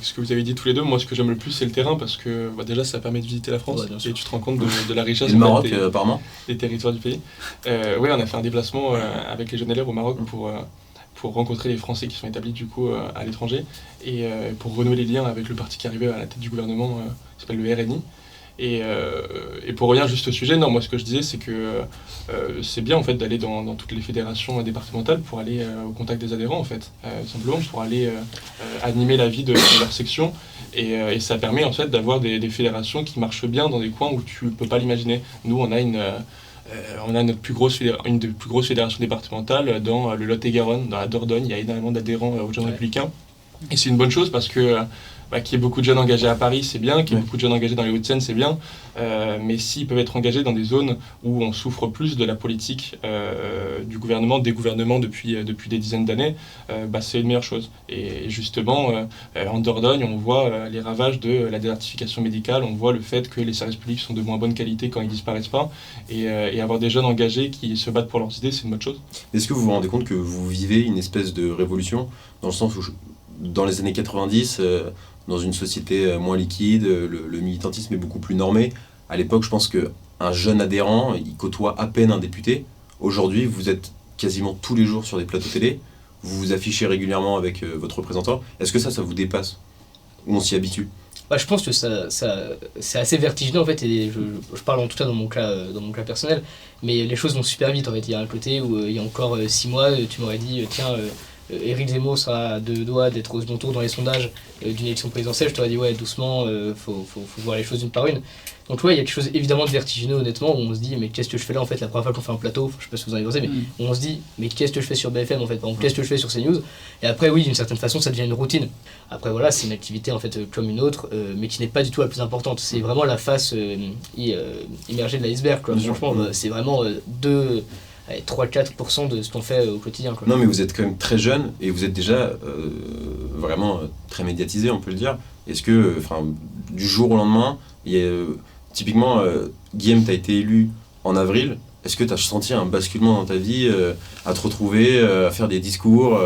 ce que vous avez dit tous les deux. Moi, ce que j'aime le plus, c'est le terrain, parce que déjà, ça permet de visiter la France, et tu te rends compte de la richesse et le Maroc, apparemment des territoires du pays. Oui, on a fait un déplacement avec les jeunes élèves au Maroc pour rencontrer les Français qui sont établis du coup à l'étranger, et pour renouer les liens avec le parti qui arrivait à la tête du gouvernement, qui s'appelle le RNI. Et pour revenir juste au sujet, non, moi ce que je disais, c'est que c'est bien en fait d'aller dans toutes les fédérations départementales pour aller au contact des adhérents en fait, simplement pour aller animer la vie de leur section, et ça permet en fait d'avoir des fédérations qui marchent bien dans des coins où tu peux pas l'imaginer. Nous on a une des plus grosses fédérations départementales dans le Lot-et-Garonne, dans la Dordogne. Il y a énormément d'adhérents aux Jeunes Républicains. Et c'est une bonne chose parce que qu'il y ait beaucoup de jeunes engagés à Paris, c'est bien, qu'il y ait beaucoup de jeunes engagés dans les Hauts-de-Seine, c'est bien. Mais s'ils peuvent être engagés dans des zones où on souffre plus de la politique du gouvernement, des gouvernements depuis des dizaines d'années, c'est une meilleure chose. Et justement, en Dordogne, on voit les ravages de la désertification médicale, on voit le fait que les services publics sont de moins bonne qualité quand ils disparaissent pas, et avoir des jeunes engagés qui se battent pour leurs idées, c'est une bonne chose. Est-ce que vous vous rendez compte que vous vivez une espèce de révolution, dans le sens où, dans les années 90, dans une société moins liquide, le militantisme est beaucoup plus normé. À l'époque, je pense qu'un jeune adhérent, il côtoie à peine un député. Aujourd'hui, vous êtes quasiment tous les jours sur des plateaux télé, vous vous affichez régulièrement avec votre représentant. Est-ce que ça vous dépasse? Ou on s'y habitue? Je pense que c'est assez vertigineux en fait, et je parle en tout cas dans mon cas personnel, mais les choses vont super vite en fait. Il y a un côté où il y a encore 6 mois, tu m'aurais dit tiens, Éric Zemmour sera à 2 doigts d'être au second tour dans les sondages d'une élection présidentielle, je t'aurais dit ouais doucement, faut voir les choses une par une. Donc ouais, il y a quelque chose évidemment de vertigineux honnêtement, où on se dit mais qu'est-ce que je fais là en fait, la première fois qu'on fait un plateau, je sais pas si vous en avez pensé, mais on se dit mais qu'est-ce que je fais sur BFM en fait, par exemple, qu'est-ce que je fais sur CNews, et après oui d'une certaine façon ça devient une routine. Après voilà, c'est une activité en fait comme une autre, mais qui n'est pas du tout la plus importante, c'est vraiment la face immergée de l'iceberg quoi. Franchement c'est vraiment 3-4% de ce qu'on fait au quotidien quoi. Non mais vous êtes quand même très jeune et vous êtes déjà vraiment très médiatisé, on peut le dire. Est-ce que du jour au lendemain, il y a, typiquement Guillaume, tu as été élu en avril, est-ce que tu as senti un basculement dans ta vie, à te retrouver, à faire des discours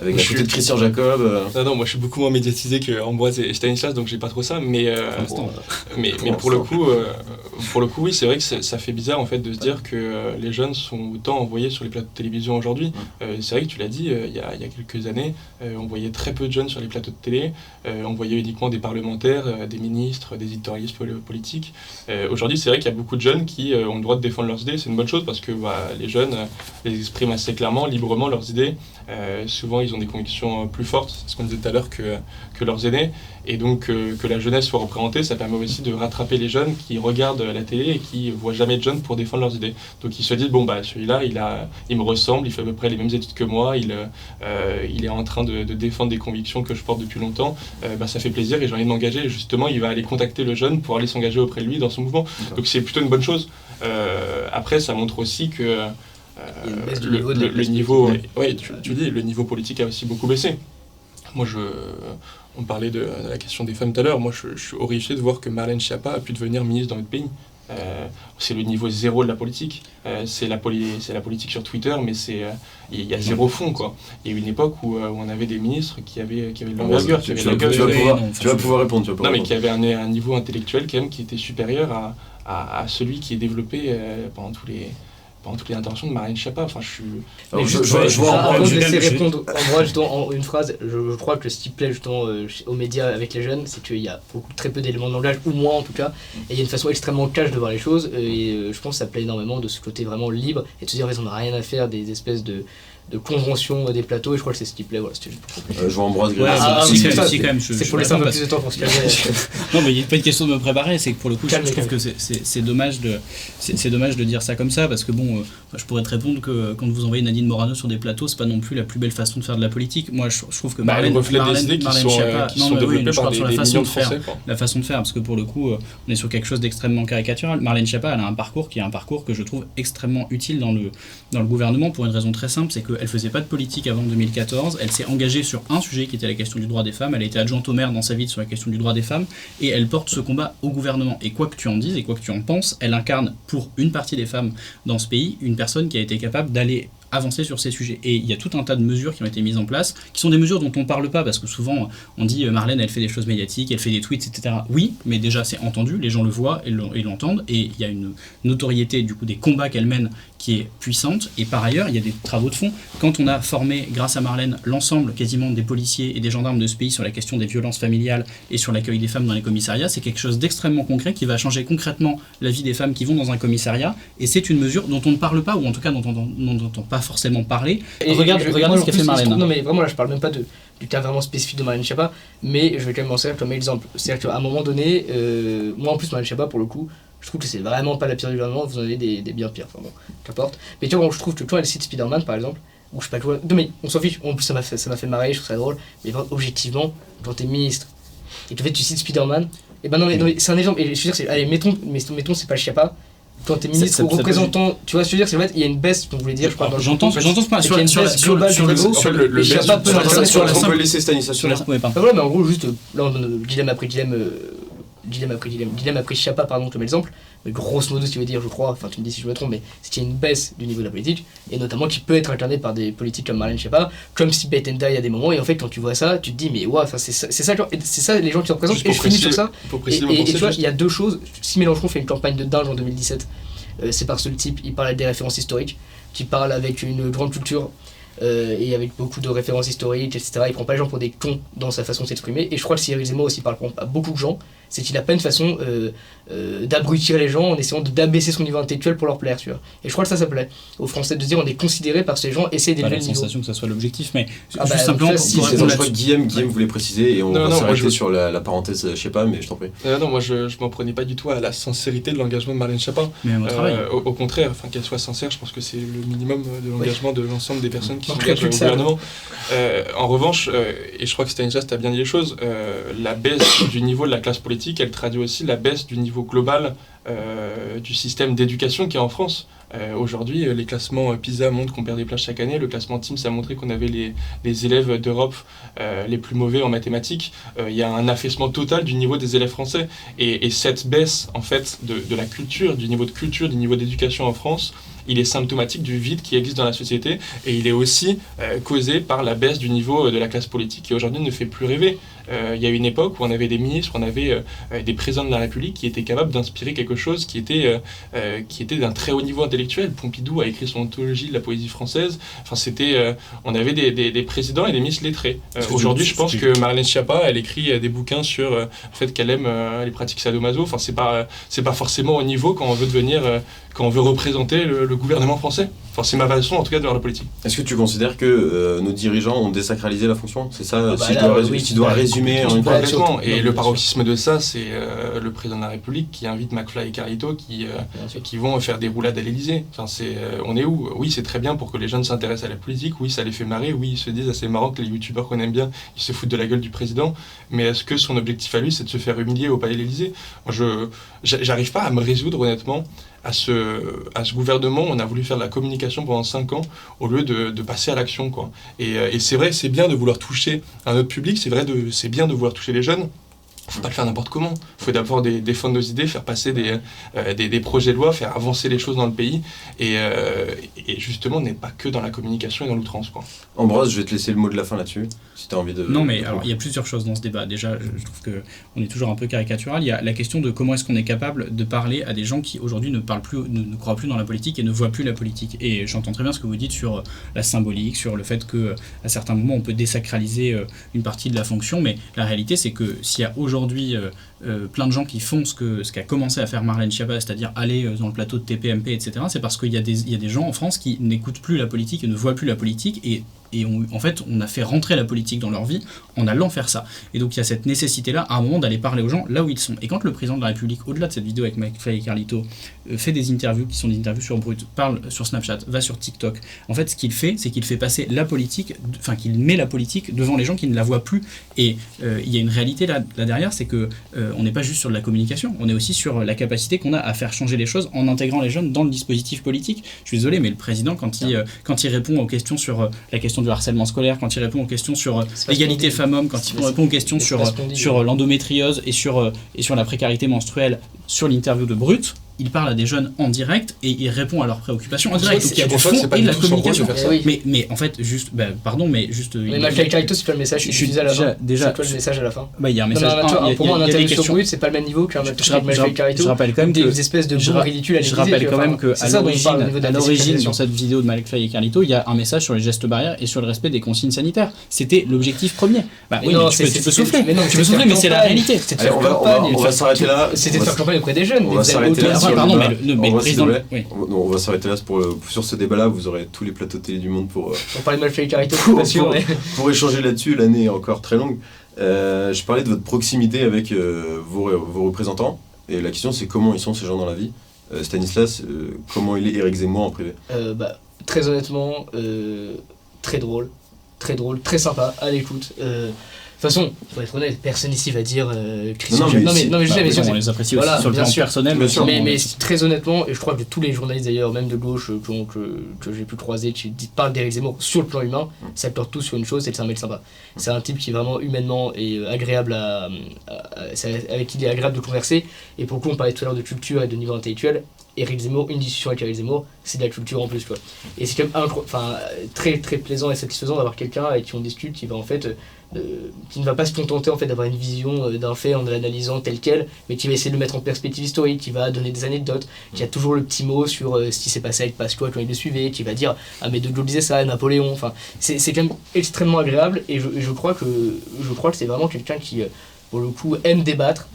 avec la côté de Christian Jacob Non, moi je suis beaucoup moins médiatisé qu'Ambroise et Stanislas, donc j'ai pas trop ça, mais pour le coup, oui, c'est vrai que ça fait bizarre en fait de se dire que les jeunes sont autant envoyés sur les plateaux de télévision aujourd'hui. C'est vrai que tu l'as dit, il y a quelques années, on voyait très peu de jeunes sur les plateaux de télé, on voyait uniquement des parlementaires, des ministres, des éditorialistes politiques. Aujourd'hui, c'est vrai qu'il y a beaucoup de jeunes qui ont le droit de défendre leurs idées, c'est une bonne chose parce que les jeunes les expriment assez clairement, librement leurs idées. Souvent, ils ont des convictions plus fortes, c'est ce qu'on disait tout à l'heure, que leurs aînés. Et donc, que la jeunesse soit représentée, ça permet aussi de rattraper les jeunes qui regardent la télé et qui ne voient jamais de jeunes pour défendre leurs idées. Donc, ils se disent, celui-là, il me ressemble, il fait à peu près les mêmes études que moi, il est en train de défendre des convictions que je porte depuis longtemps. Ça fait plaisir et j'ai envie de m'engager. Et justement, il va aller contacter le jeune pour aller s'engager auprès de lui dans son mouvement. Donc, c'est plutôt une bonne chose. Après, ça montre aussi que le niveau, tu dis, le niveau politique a aussi beaucoup baissé. Moi, on parlait de la question des femmes tout à l'heure. Moi, je suis horrifié de voir que Marlène Schiappa a pu devenir ministre dans notre pays. C'est le niveau zéro de la politique. C'est la politique sur Twitter, mais il y a zéro fond, quoi. Il y a eu une époque où on avait des ministres qui avaient de l'envergure. Tu vas pouvoir répondre. Mais qui avaient un niveau intellectuel quand même qui était supérieur à celui qui est développé pendant pendant toutes les interventions de Marlène Schiappa. Enfin, Mais je avant vois de laisser répondre, moi, justement, en une phrase, je crois que ce qui plaît justement aux médias avec les jeunes, c'est qu'il y a très peu d'éléments de langage, ou moins en tout cas, et il y a une façon extrêmement cash de voir les choses, et je pense que ça plaît énormément de ce côté vraiment libre, et de se dire, on n'a rien à faire des espèces de convention des plateaux, et je crois que c'est ce qui plaît. Voilà, c'était juste pour je vois Ambroise c'est pour laisser un peu plus de temps pour se calmer. Non, mais il n'est pas une question de me préparer, c'est que pour le coup, je trouve que c'est dommage de dire ça comme ça, parce que bon, je pourrais te répondre que quand vous envoyez Nadine Morano sur des plateaux, c'est pas non plus la plus belle façon de faire de la politique. Moi, je trouve que elle reflète des idées qui sont développées par des millions de Français. La façon de faire, parce que pour le coup, on est sur quelque chose d'extrêmement caricatural. Marlène Schiappa, elle a un parcours qui est un parcours que je trouve extrêmement utile dans le gouvernement, pour une raison très simple, c'est qu'elle faisait pas de politique avant 2014, elle s'est engagée sur un sujet qui était la question du droit des femmes, elle a été adjointe au maire dans sa vie sur la question du droit des femmes, et elle porte ce combat au gouvernement. Et quoi que tu en dises et quoi que tu en penses, elle incarne pour une partie des femmes dans ce pays une personne qui a été capable d'aller avancer sur ces sujets. Et il y a tout un tas de mesures qui ont été mises en place, qui sont des mesures dont on ne parle pas, parce que souvent on dit Marlène, elle fait des choses médiatiques, elle fait des tweets, etc. Oui, mais déjà c'est entendu, les gens le voient et l'entendent, et il y a une notoriété du coup des combats qu'elle mène qui est puissante, et par ailleurs il y a des travaux de fond. Quand on a formé, grâce à Marlène, l'ensemble quasiment des policiers et des gendarmes de ce pays sur la question des violences familiales et sur l'accueil des femmes dans les commissariats, c'est quelque chose d'extrêmement concret qui va changer concrètement la vie des femmes qui vont dans un commissariat, et c'est une mesure dont on ne parle pas, ou en tout cas dont on n'entend pas forcément parler. Regarde ce qu'a fait Marlène. Non mais vraiment là je parle même pas du cas vraiment spécifique de Marlène Schiappa, mais je vais quand même m'en servir comme exemple. C'est-à-dire qu'à un moment donné, moi en plus Marlène Schiappa pour le coup, je trouve que c'est vraiment pas la pire du gouvernement, vous en avez des bien pires, enfin bon, qu'importe. Mais tu vois, je trouve que quand elle cite Spider-Man par exemple, ou je sais pas quoi, non mais on s'en fiche, en plus ça m'a fait marrer, je trouve ça drôle, mais objectivement, quand t'es ministre, et tu cites Spider-Man, et ben non mais c'est un exemple, et je veux dire, allez, mettons c'est pas le Schiappa, quand t'es ministre ou représentant, tu vois ce que je veux dire, c'est en fait il y a une baisse, donc vous voulez dire, je crois. J'entends ce point sur on peut laisser Stanislas sur voilà, mais en gros juste là dilemme après Schiappa pardon comme exemple, mais grosso modo ce qui veut dire, je crois, enfin tu me dis si je me trompe, mais c'est qu'il y a une baisse du niveau de la politique, et notamment qui peut être incarnée par des politiques comme Marlène Schiappa, comme si Betenda il y a des moments, et en fait quand tu vois ça tu te dis mais ouais, c'est ça les gens qui se représentent, et je finis sur ça, et tu vois il y a deux choses. Si Mélenchon fait une campagne de dingue en 2017, c'est parce que le type il parle avec des références historiques, qui parle avec une grande culture, et avec beaucoup de références historiques, etc. Il prend pas les gens pour des cons dans sa façon de s'exprimer, et je crois que Cyril Zemmour aussi parle à beaucoup de gens, c'est qu'il a pas une façon d'abrutir les gens en essayant d'abaisser son niveau intellectuel pour leur plaire, tu vois. Et je crois que ça plaît aux Français de se dire on est considéré par ces gens, essayer d'élever le niveau. Pas la sensation que ça soit l'objectif, mais juste simplement pour répondre. Je crois que Guillaume voulait préciser, et on va s'arrêter sur la parenthèse, je sais pas, mais je t'en prie. Non, moi je m'en prenais pas du tout à la sincérité de l'engagement de Marlène Schiappa. Mais au contraire, enfin qu'elle soit sincère, je pense que c'est le minimum de l'engagement de l'ensemble des personnes qui s'engagent au gouvernement. En revanche, et je crois que Stanislas t'as bien dit les choses, la baisse du niveau de la classe politique, elle traduit aussi la baisse du niveau global du système d'éducation qui est en France. Aujourd'hui, les classements PISA montrent qu'on perd des places chaque année. Le classement TIMSS a montré qu'on avait les élèves d'Europe les plus mauvais en mathématiques. Il y a un affaissement total du niveau des élèves français. Et cette baisse, en fait, de la culture, du niveau de culture, du niveau d'éducation en France, il est symptomatique du vide qui existe dans la société, et il est aussi causé par la baisse du niveau de la classe politique qui aujourd'hui ne fait plus rêver. Il y a une époque où on avait des ministres, on avait des présidents de la République qui étaient capables d'inspirer quelque chose qui était d'un très haut niveau intellectuel. Pompidou a écrit son anthologie de la poésie française. Enfin, on avait des présidents et des ministres lettrés. Aujourd'hui, je pense que Marlène Schiappa, elle écrit des bouquins sur le fait qu'elle aime les pratiques sadomaso. Enfin, c'est pas forcément au niveau quand on veut représenter le gouvernement français. Enfin, c'est ma façon, en tout cas, de voir la politique. Est-ce que tu considères que nos dirigeants ont désacralisé la fonction ? C'est ça, si tu dois résumer en une phrase. Et le paroxysme de ça, c'est le président de la République qui invite McFly et Carlito qui vont faire des roulades à l'Élysée. Enfin, on est où ? Oui, c'est très bien pour que les jeunes s'intéressent à la politique. Oui, ça les fait marrer. Oui, ils se disent, c'est marrant que les youtubeurs qu'on aime bien, ils se foutent de la gueule du président. Mais est-ce que son objectif à lui, c'est de se faire humilier au palais de l'Élysée ? J'arrive pas à me résoudre, honnêtement, à ce gouvernement. On a voulu faire de la communication pendant 5 ans au lieu de passer à l'action, quoi. Et c'est vrai, c'est bien de vouloir toucher un autre public, c'est bien de vouloir toucher les jeunes, faut pas le faire n'importe comment. Il faut d'abord défendre nos idées, faire passer des projets de loi, faire avancer les choses dans le pays. Et justement, on n'est pas que dans la communication et dans l'outrance, quoi. Ambroise, je vais te laisser le mot de la fin là-dessus, si tu as envie de... Non, mais alors, il y a plusieurs choses dans ce débat. Déjà, je trouve qu'on est toujours un peu caricatural. Il y a la question de comment est-ce qu'on est capable de parler à des gens qui, aujourd'hui, ne croient plus dans la politique et ne voient plus la politique. Et j'entends très bien ce que vous dites sur la symbolique, sur le fait qu'à certains moments, on peut désacraliser une partie de la fonction. Mais la réalité, c'est que s'il y a aujourd'hui plein de gens qui font ce qu'a commencé à faire Marlène Schiappa, c'est-à-dire aller dans le plateau de TPMP, etc., c'est parce qu'il y a des gens en France qui n'écoutent plus la politique et ne voient plus la politique, et en fait, on a fait rentrer la politique dans leur vie en allant faire ça. Et donc il y a cette nécessité-là, à un moment, d'aller parler aux gens là où ils sont. Et quand le président de la République, au-delà de cette vidéo avec McFly et Carlito, fait des interviews qui sont des interviews sur Brut, parle sur Snapchat, va sur TikTok, en fait, ce qu'il fait, c'est qu'il fait passer la politique, enfin, qu'il met la politique devant les gens qui ne la voient plus. Et il y a une réalité là derrière, c'est que on n'est pas juste sur de la communication, on est aussi sur la capacité qu'on a à faire changer les choses en intégrant les jeunes dans le dispositif politique. Je suis désolé, mais le président, quand il répond aux questions sur la question du harcèlement scolaire, quand il répond aux questions sur l'égalité femmes-hommes, quand il répond aux questions sur l'endométriose et sur la précarité menstruelle, sur l'interview de Brut, il parle à des jeunes en direct et il répond à leurs préoccupations en direct. Donc il y a du fond et de la communication. Mais en fait, juste, pardon, mais juste. Mais Malcolm Carito, c'est pas le message qui est diffusé à la fin. Déjà, c'est toi le message à la fin. Bah, il y a un message. Pour moi, un interview sur Brut, c'est pas le même niveau qu'un match avec Malcolm Carito. Je rappelle quand même que des espèces de bourgs ridicules à l'Élysée. Je rappelle quand même qu'à l'origine, dans cette vidéo de McFly et Carlito, il y a un message sur les gestes barrières et sur le respect des consignes sanitaires. C'était l'objectif premier. Bah oui, tu peux souffler. Tu peux souffler, mais c'est la réalité. On va s'arrêter là. C'était de faire campagne auprès des jeunes. On va s'arrêter là. Pardon, mais on va s'arrêter là sur ce débat-là. Vous aurez tous les plateaux télé du monde pour parler de Malfait et Carito, pour échanger là-dessus. L'année est encore très longue. Je parlais de votre proximité avec vos représentants. Et la question, c'est comment ils sont ces gens dans la vie. Stanislas, comment il est Éric Zemmour en privé? Très honnêtement, très drôle, très sympa, à l'écoute. De toute façon, faut être honnête, personne ici va dire Christian. Non mais je sais, mais on les apprécie aussi sur le plan personnel. Mais très honnêtement, et je crois que tous les journalistes d'ailleurs, même de gauche que j'ai pu croiser, qui parlent d'Éric Zemmour sur le plan humain, s'accordent tous sur une chose, c'est que c'est un mec sympa. C'est un type qui est vraiment humainement et agréable avec qui il est agréable de converser. Et pour le coup, on parlait tout à l'heure de culture et de niveau intellectuel. Éric Zemmour, une discussion avec Éric Zemmour, c'est de la culture en plus, quoi. Et c'est quand même très très plaisant et satisfaisant d'avoir quelqu'un avec qui on discute qui va en fait qui ne va pas se contenter en fait d'avoir une vision d'un fait en l'analysant tel quel, mais qui va essayer de le mettre en perspective historique, qui va donner des anecdotes, qui a toujours le petit mot sur ce qui s'est passé avec Pasqua quand il le suivait, qui va dire ah mais De Gaulle disait ça, Napoléon, enfin c'est quand même extrêmement agréable et je crois que c'est vraiment quelqu'un qui pour le coup aime débattre,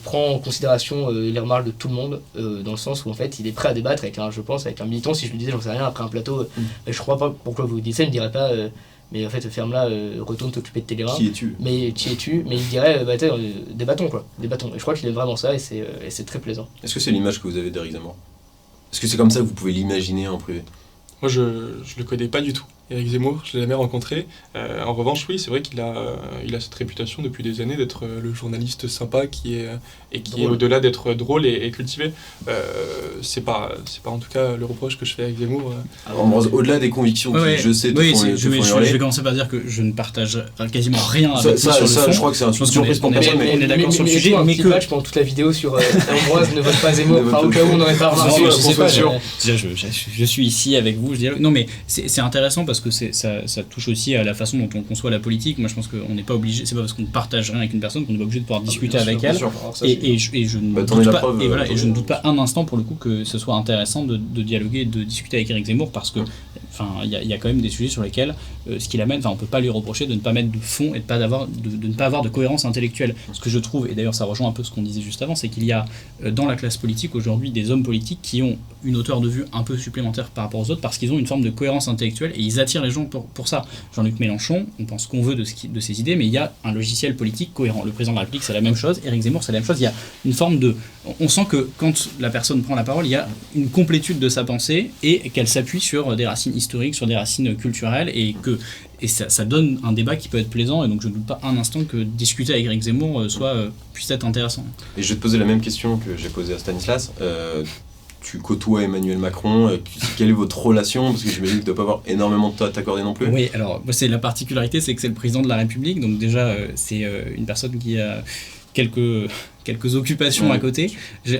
prend en considération les remarques de tout le monde, dans le sens où en fait il est prêt à débattre avec un militant. Si je lui disais j'en sais rien après un plateau, je crois pas pourquoi vous dites ça, il me dirait pas mais en fait ferme-la, retourne t'occuper de Téléra. Qui es-tu ? Mais il me dirait débattons quoi, débattons. Et je crois qu'il aime vraiment ça et c'est très plaisant. Est-ce que c'est l'image que vous avez d'Éric Zemmour ? Est-ce que c'est comme ça que vous pouvez l'imaginer en privé ? Moi je le connais pas du tout. Éric Zemmour, je l'ai jamais rencontré. En revanche, oui, c'est vrai qu'il a cette réputation depuis des années d'être le journaliste sympa qui est au-delà d'être drôle et cultivé. C'est pas en tout cas le reproche que je fais avec Zemmour. Au-delà des convictions qui, je sais, je vais commencer par dire que je ne partage quasiment rien avec ça, sur le fond. Je crois que c'est un surprise pour personne, mais on est d'accord sur le sujet. Mais que patch pendant toute la vidéo sur Ambroise ne vote pas Zemmour, au cas où on n'aurait pas remarqué. Je suis ici avec vous. Non, mais c'est intéressant parce que ça touche aussi à la façon dont on conçoit la politique. Moi je pense qu'on n'est pas obligé, c'est pas parce qu'on ne partage rien avec une personne qu'on n'est pas obligé de pouvoir discuter avec elle. Et je ne doute pas un instant pour le coup que ce soit intéressant de dialoguer et de discuter avec Éric Zemmour parce que il y a quand même des sujets sur lesquels ce qu'il amène, on peut pas lui reprocher de ne pas mettre de fond et de ne pas avoir de cohérence intellectuelle. Ce que je trouve, et d'ailleurs ça rejoint un peu ce qu'on disait juste avant, c'est qu'il y a dans la classe politique aujourd'hui des hommes politiques qui ont une hauteur de vue un peu supplémentaire par rapport aux autres parce qu'ils ont une forme de cohérence intellectuelle et ils attirent les gens pour ça. Jean-Luc Mélenchon, on pense qu'on veut de ses idées, mais il y a un logiciel politique cohérent. Le président de la République, c'est la même chose. Éric Zemmour, c'est la même chose. Il y a une forme de... On sent que quand la personne prend la parole, il y a une complétude de sa pensée et qu'elle s'appuie sur des racines historiques, sur des racines culturelles et ça donne un débat qui peut être plaisant et donc je ne doute pas un instant que discuter avec Éric Zemmour puisse être intéressant. Et je vais te poser la même question que j'ai posée à Stanislas. Tu côtoies Emmanuel Macron, quelle est votre relation ? Parce que j'imagine que tu ne dois pas avoir énormément de temps à t'accorder non plus. Oui, alors c'est la particularité, c'est que c'est le président de la République, donc déjà c'est une personne quelques occupations à côté.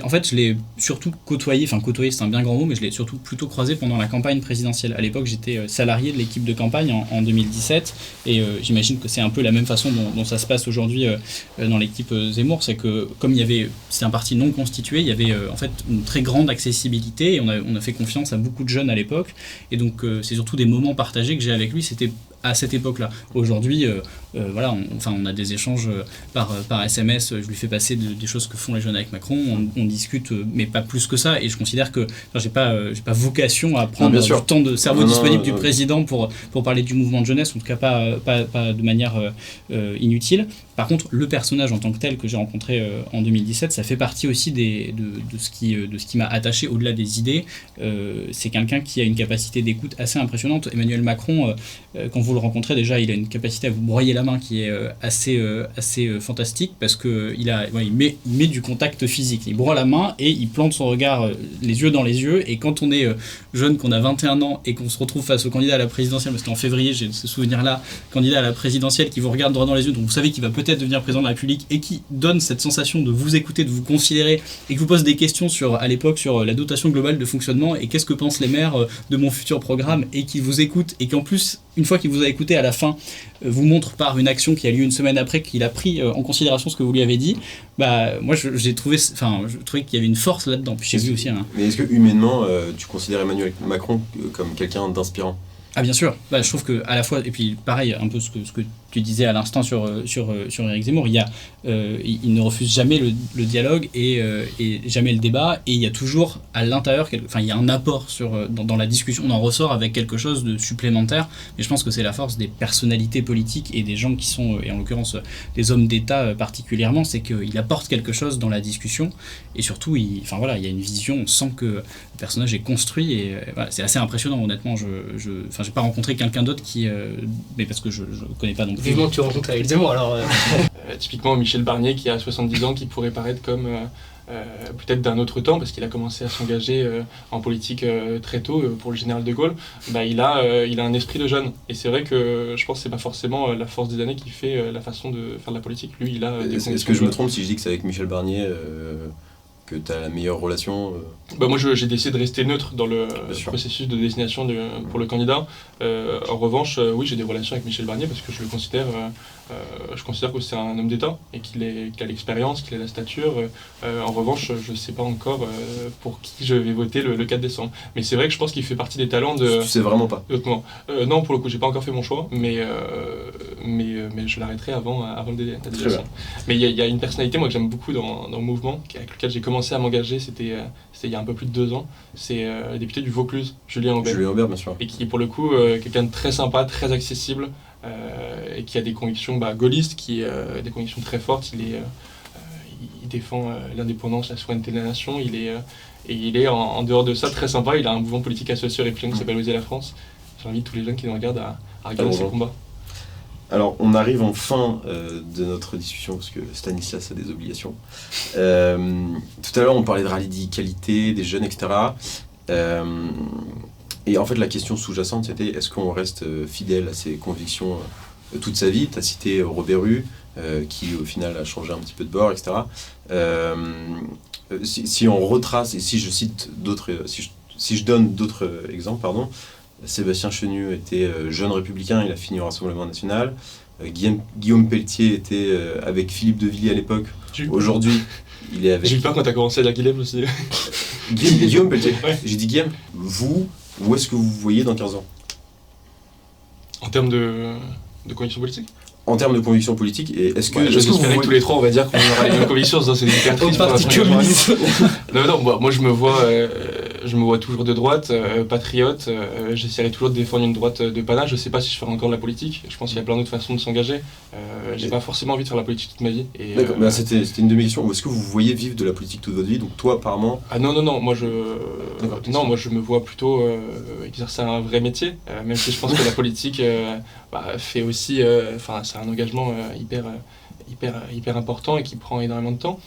En fait, je l'ai surtout côtoyé c'est un bien grand mot, mais je l'ai surtout plutôt croisé pendant la campagne présidentielle. À l'époque, j'étais salarié de l'équipe de campagne en 2017, et j'imagine que c'est un peu la même façon dont ça se passe aujourd'hui dans l'équipe Zemmour, c'est que comme c'était un parti non constitué, il y avait en fait une très grande accessibilité, et on a fait confiance à beaucoup de jeunes à l'époque, et donc c'est surtout des moments partagés que j'ai avec lui, c'était à cette époque-là. Aujourd'hui, voilà, on a des échanges par SMS, je lui fais passer des choses que font les jeunes avec Macron, on discute, mais pas plus que ça, et je considère que j'ai pas vocation à prendre du temps de cerveau disponible du président pour parler du mouvement de jeunesse, en tout cas pas de manière inutile. Par contre, le personnage en tant que tel que j'ai rencontré en 2017, ça fait partie aussi de ce qui m'a attaché au-delà des idées. C'est quelqu'un qui a une capacité d'écoute assez impressionnante. Emmanuel Macron, quand vous le rencontrez, déjà, il a une capacité à vous broyer la main qui est assez fantastique, parce qu'il met du contact physique. Il broie la main et il plante son regard les yeux dans les yeux. Et quand on est jeune, qu'on a 21 ans et qu'on se retrouve face au candidat à la présidentielle, parce qu'en février, j'ai ce souvenir-là, candidat à la présidentielle qui vous regarde droit dans les yeux, donc vous savez qu'il va peut-être devenir président de la République, et qui donne cette sensation de vous écouter, de vous considérer, et qui vous pose des questions à l'époque sur la dotation globale de fonctionnement et qu'est-ce que pensent les maires de mon futur programme, et qui vous écoute, et qu'en plus, une fois qu'il vous a écouté, à la fin, vous montre par une action qui a lieu une semaine après qu'il a pris en considération ce que vous lui avez dit. Moi, je trouvais qu'il y avait une force là-dedans. Puis j'ai vu aussi. Mais est-ce que humainement, tu considères Emmanuel Macron comme quelqu'un d'inspirant ? Ah, bien sûr. Je trouve que à la fois, et puis pareil, un peu ce que tu disais à l'instant sur Éric Zemmour, il ne refuse jamais le dialogue et jamais le débat, et il y a toujours à l'intérieur, il y a un apport dans la discussion, on en ressort avec quelque chose de supplémentaire, mais je pense que c'est la force des personnalités politiques et des gens qui sont, et en l'occurrence des hommes d'État particulièrement, c'est qu'il apporte quelque chose dans la discussion, et surtout, il y a une vision, on sent que le personnage est construit, et c'est assez impressionnant, honnêtement. J'ai pas rencontré quelqu'un d'autre mais parce que je connais pas non plus. Vivement que tu rencontres Éric Zemmour, alors. Typiquement Michel Barnier, qui a 70 ans, qui pourrait paraître comme peut-être d'un autre temps, parce qu'il a commencé à s'engager en politique très tôt pour le général de Gaulle. Il a un esprit de jeune, et c'est vrai que je pense que c'est pas forcément la force des années qui fait la façon de faire de la politique. Lui, il a des Est-ce que je me trompe si je dis que c'est avec Michel Barnier que tu as la meilleure relation Moi, j'ai décidé de rester neutre dans le processus de désignation pour le candidat. En revanche, oui, j'ai des relations avec Michel Barnier, parce que je considère que c'est un homme d'État, et qu'il a l'expérience, qu'il a la stature. En revanche, je ne sais pas encore pour qui je vais voter le 4 décembre. Mais c'est vrai que je pense qu'il fait partie des talents de... Tu sais vraiment pas Non, pour le coup, j'ai pas encore fait mon choix, mais je l'arrêterai avant la désignation. Mais il y a une personnalité, moi, que j'aime beaucoup dans le mouvement, avec lequel j'ai commencé à m'engager, c'était il y a un peu plus de 2 ans. C'est le député du Vaucluse, Julien Aubert, bien sûr. Et qui est pour le coup quelqu'un de très sympa, très accessible, et qui a des convictions gaullistes, des convictions très fortes. Il défend l'indépendance, la souveraineté de la nation. Il est en dehors de ça très sympa. Il a un mouvement politique associé au RFPN qui s'appelle Oser la France. J'invite tous les jeunes qui nous regardent à regarder ses combats. Alors, on arrive en fin de notre discussion, parce que Stanislas a des obligations. Tout à l'heure, on parlait de radicalité, des jeunes, etc. Et en fait, la question sous-jacente, c'était est-ce qu'on reste fidèle à ses convictions toute sa vie ? Tu as cité Robert Rue, qui au final a changé un petit peu de bord, etc. Si on retrace, et si je donne d'autres exemples, Sébastien Chenu était jeune républicain, il a fini au Rassemblement National. Guillaume Pelletier était avec Philippe de Villiers à l'époque. Aujourd'hui, il est avec... J'ai eu peur quand tu as commencé à dire Guillaume aussi. Guillaume Pelletier. Ouais. J'ai dit Guillaume, où est-ce que vous vous voyez dans 15 ans ? En termes de conviction politique ? En termes de conviction politique, et est-ce que... j'espérais que tous les trois, on va dire qu'on aura les mêmes convictions, c'est hyper triste. Non, moi je me vois toujours de droite, patriote, j'essaierai toujours de défendre une droite de panache. Je sais pas si je ferai encore de la politique, je pense qu'il y a plein d'autres façons de s'engager. J'ai pas forcément envie de faire la politique toute ma vie. D'accord, c'était une de mes questions. Est-ce que vous voyez vivre de la politique toute votre vie ? Donc toi, apparemment... Ah non, moi je me vois plutôt exercer un vrai métier, même si je pense que la politique fait aussi... c'est un engagement hyper important et qui prend énormément de temps.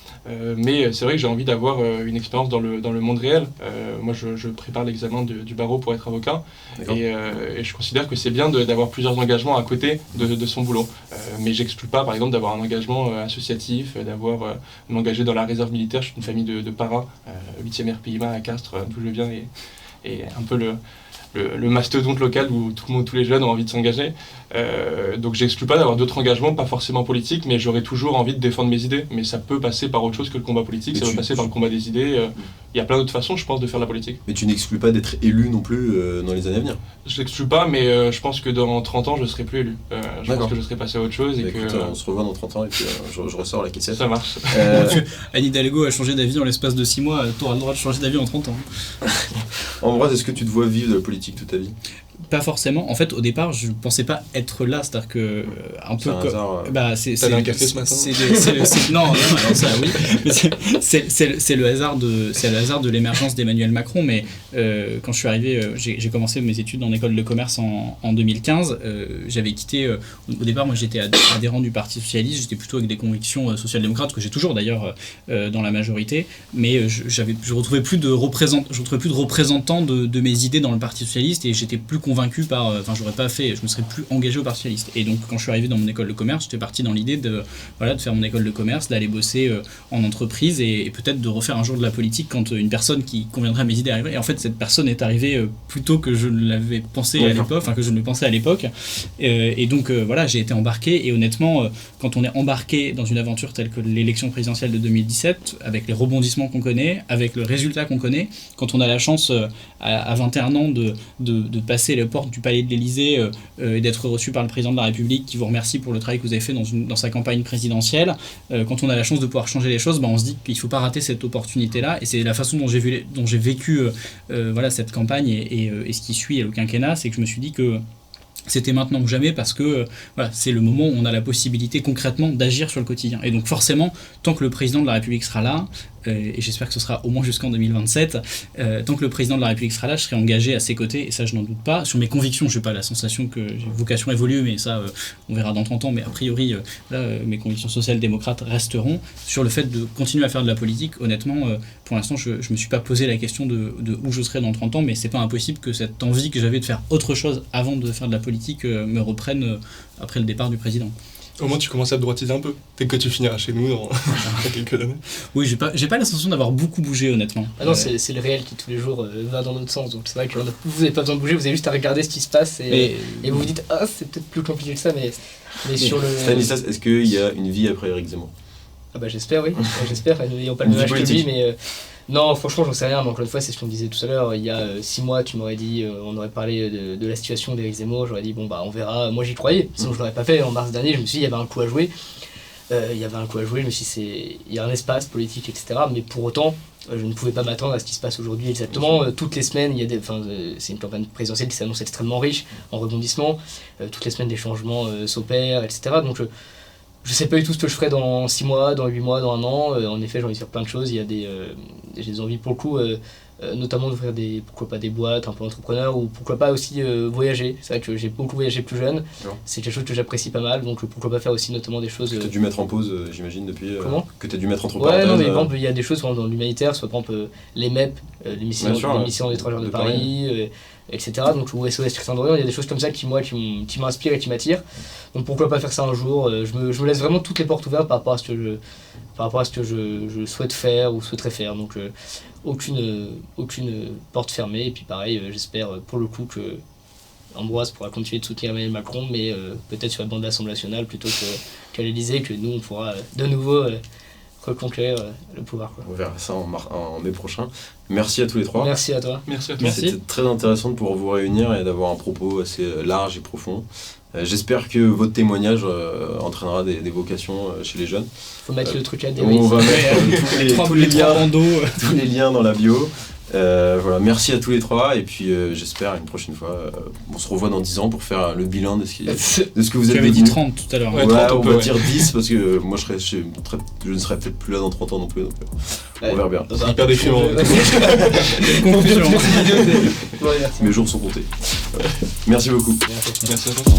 Mais c'est vrai que j'ai envie d'avoir une expérience dans le monde réel. Moi, je prépare l'examen du barreau pour être avocat et je considère que c'est bien d'avoir plusieurs engagements à côté de son boulot. Mais j'exclus pas, par exemple, d'avoir un engagement associatif, m'engager dans la réserve militaire. Je suis une famille de paras, 8e RPIMA à Castres, d'où je viens, et un peu le mastodonte local où tous les jeunes ont envie de s'engager. Donc j'exclus pas d'avoir d'autres engagements, pas forcément politiques, mais j'aurais toujours envie de défendre mes idées. Mais ça peut passer par autre chose que le combat politique, ça peut passer par le combat des idées. Il y a plein d'autres façons, je pense, de faire de la politique. Mais tu n'exclus pas d'être élu non plus dans les années à venir. Je l'exclus pas, mais je pense que dans 30 ans, je serai plus élu. Je pense que je serai passé à autre chose. Écoute, on se revoit dans 30 ans et puis je ressors la caissette. Ça marche. Anne Hidalgo a changé d'avis en l'espace de 6 mois, tu auras le droit de changer d'avis en 30 ans. Ambroise, est-ce que tu te vois vivre de la politique toute ta vie ? Pas forcément. En fait, au départ, je pensais pas être là, c'est-à-dire que c'est un hasard. T'as un café ce matin ? Non, alors ça oui. C'est le hasard de l'émergence d'Emmanuel Macron. Mais quand je suis arrivé, j'ai commencé mes études en école de commerce en 2015. J'avais quitté. Au départ, moi, j'étais adhérent du Parti socialiste. J'étais plutôt avec des convictions social-démocrates que j'ai toujours d'ailleurs dans la majorité. Mais je retrouvais plus de représentants de mes idées dans le Parti socialiste et j'étais plus convaincu je me serais plus engagé au Parti socialiste. Et donc quand je suis arrivé dans mon école de commerce, j'étais parti dans l'idée de faire mon école de commerce, d'aller bosser en entreprise et peut-être de refaire un jour de la politique quand une personne qui conviendrait à mes idées arriverait. Et en fait cette personne est arrivée plus tôt que je ne l'avais pensé à l'époque, que je ne le pensais à l'époque. Et donc j'ai été embarqué et honnêtement quand on est embarqué dans une aventure telle que l'élection présidentielle de 2017, avec les rebondissements qu'on connaît, avec le résultat qu'on connaît, quand on a la chance à 21 ans de passer les portes du palais de l'Élysée et d'être reçu par le président de la République qui vous remercie pour le travail que vous avez fait dans sa campagne présidentielle, quand on a la chance de pouvoir changer les choses, on se dit qu'il ne faut pas rater cette opportunité-là et c'est la façon dont j'ai vécu cette campagne et ce qui suit le quinquennat, c'est que je me suis dit que c'était maintenant que jamais parce que c'est le moment où on a la possibilité concrètement d'agir sur le quotidien. Et donc forcément, tant que le président de la République sera là, et j'espère que ce sera au moins jusqu'en 2027, tant que le président de la République sera là, je serai engagé à ses côtés, et ça je n'en doute pas. Sur mes convictions, je n'ai pas la sensation que j'ai vocation évolue, mais ça on verra dans 30 ans, mais a priori mes convictions social-démocrates resteront. Sur le fait de continuer à faire de la politique, honnêtement, pour l'instant je ne me suis pas posé la question de où je serai dans 30 ans, mais c'est pas impossible que cette envie que j'avais de faire autre chose avant de faire de la politique me reprenne après le départ du président. Au moins tu commences à te droitiser un peu, dès que tu finiras chez nous dans quelques années. Oui, j'ai pas la sensation d'avoir beaucoup bougé honnêtement. Ah non, c'est le réel qui tous les jours va dans notre sens, donc c'est vrai que vous n'avez pas besoin de bouger, vous avez juste à regarder ce qui se passe et vous vous dites c'est peut-être plus compliqué que ça, mais sur le... Stanislas, est-ce qu'il y a une vie après Éric Zemmour ? Ah bah j'espère, oui, j'espère, n'ayant pas le même âge que lui, mais... Non, franchement, j'en sais rien, mais encore une fois, c'est ce qu'on disait tout à l'heure. Il y a 6 mois, tu m'aurais dit, on aurait parlé de la situation d'Éric Zemmour, j'aurais dit, on verra. Moi, j'y croyais, sinon je l'aurais pas fait. En mars dernier, je me suis dit, il y avait un coup à jouer. Je me suis dit, il y a un espace politique, etc. Mais pour autant, je ne pouvais pas m'attendre à ce qui se passe aujourd'hui exactement. Toutes les semaines, c'est une campagne présidentielle qui s'annonce extrêmement riche en rebondissements. Toutes les semaines, des changements s'opèrent, etc. Donc, je sais pas du tout ce que je ferai dans 6 mois, dans 8 mois, dans 1 an. En effet, j'ai envie de faire plein de choses. Il y a j'ai des envies pour le coup, notamment d'ouvrir pourquoi pas des boîtes un peu entrepreneurs, ou pourquoi pas aussi voyager. C'est vrai que j'ai beaucoup voyagé plus jeune. C'est quelque chose que j'apprécie pas mal, donc pourquoi pas faire aussi notamment des choses... Que tu as dû mettre en pause, j'imagine, depuis... Comment que tu as dû mettre entre parenthèses. Ouais, non, mais par exemple, il y a des choses dans l'humanitaire, soit par exemple les MEP, l'émission d'étrangers de Paris, etc. Donc, ou SOS Christian d'Orient, il y a des choses comme ça qui m'inspirent et qui m'attirent. Donc pourquoi pas faire ça un jour. Je me laisse vraiment toutes les portes ouvertes par rapport à ce que je souhaite faire ou souhaiterais faire. Donc aucune porte fermée. Et puis pareil, j'espère pour le coup que Ambroise pourra continuer de soutenir Emmanuel Macron, mais peut-être sur la bande de l'Assemblée nationale plutôt qu'à l'Élysée, que nous on pourra de nouveau reconquérir le pouvoir. On verra ça en mai prochain. Merci à tous les trois. Merci à toi. Merci à toi. C'était très intéressant de pouvoir vous réunir et d'avoir un propos assez large et profond. J'espère que votre témoignage entraînera des vocations chez les jeunes. Faut mettre le truc à David. On va mettre tous les liens dans la bio. Voilà, merci à tous les trois et puis j'espère une prochaine fois on se revoit dans 10 ans pour faire le bilan de ce que vous avez dit 30 tout à l'heure. Ouais, 30, on va dire 10 parce que moi je ne serai peut-être plus là dans 30 ans non plus, donc on verra bien. C'est hyper déprimant. Mes jours sont comptés. Merci beaucoup. Merci à toi.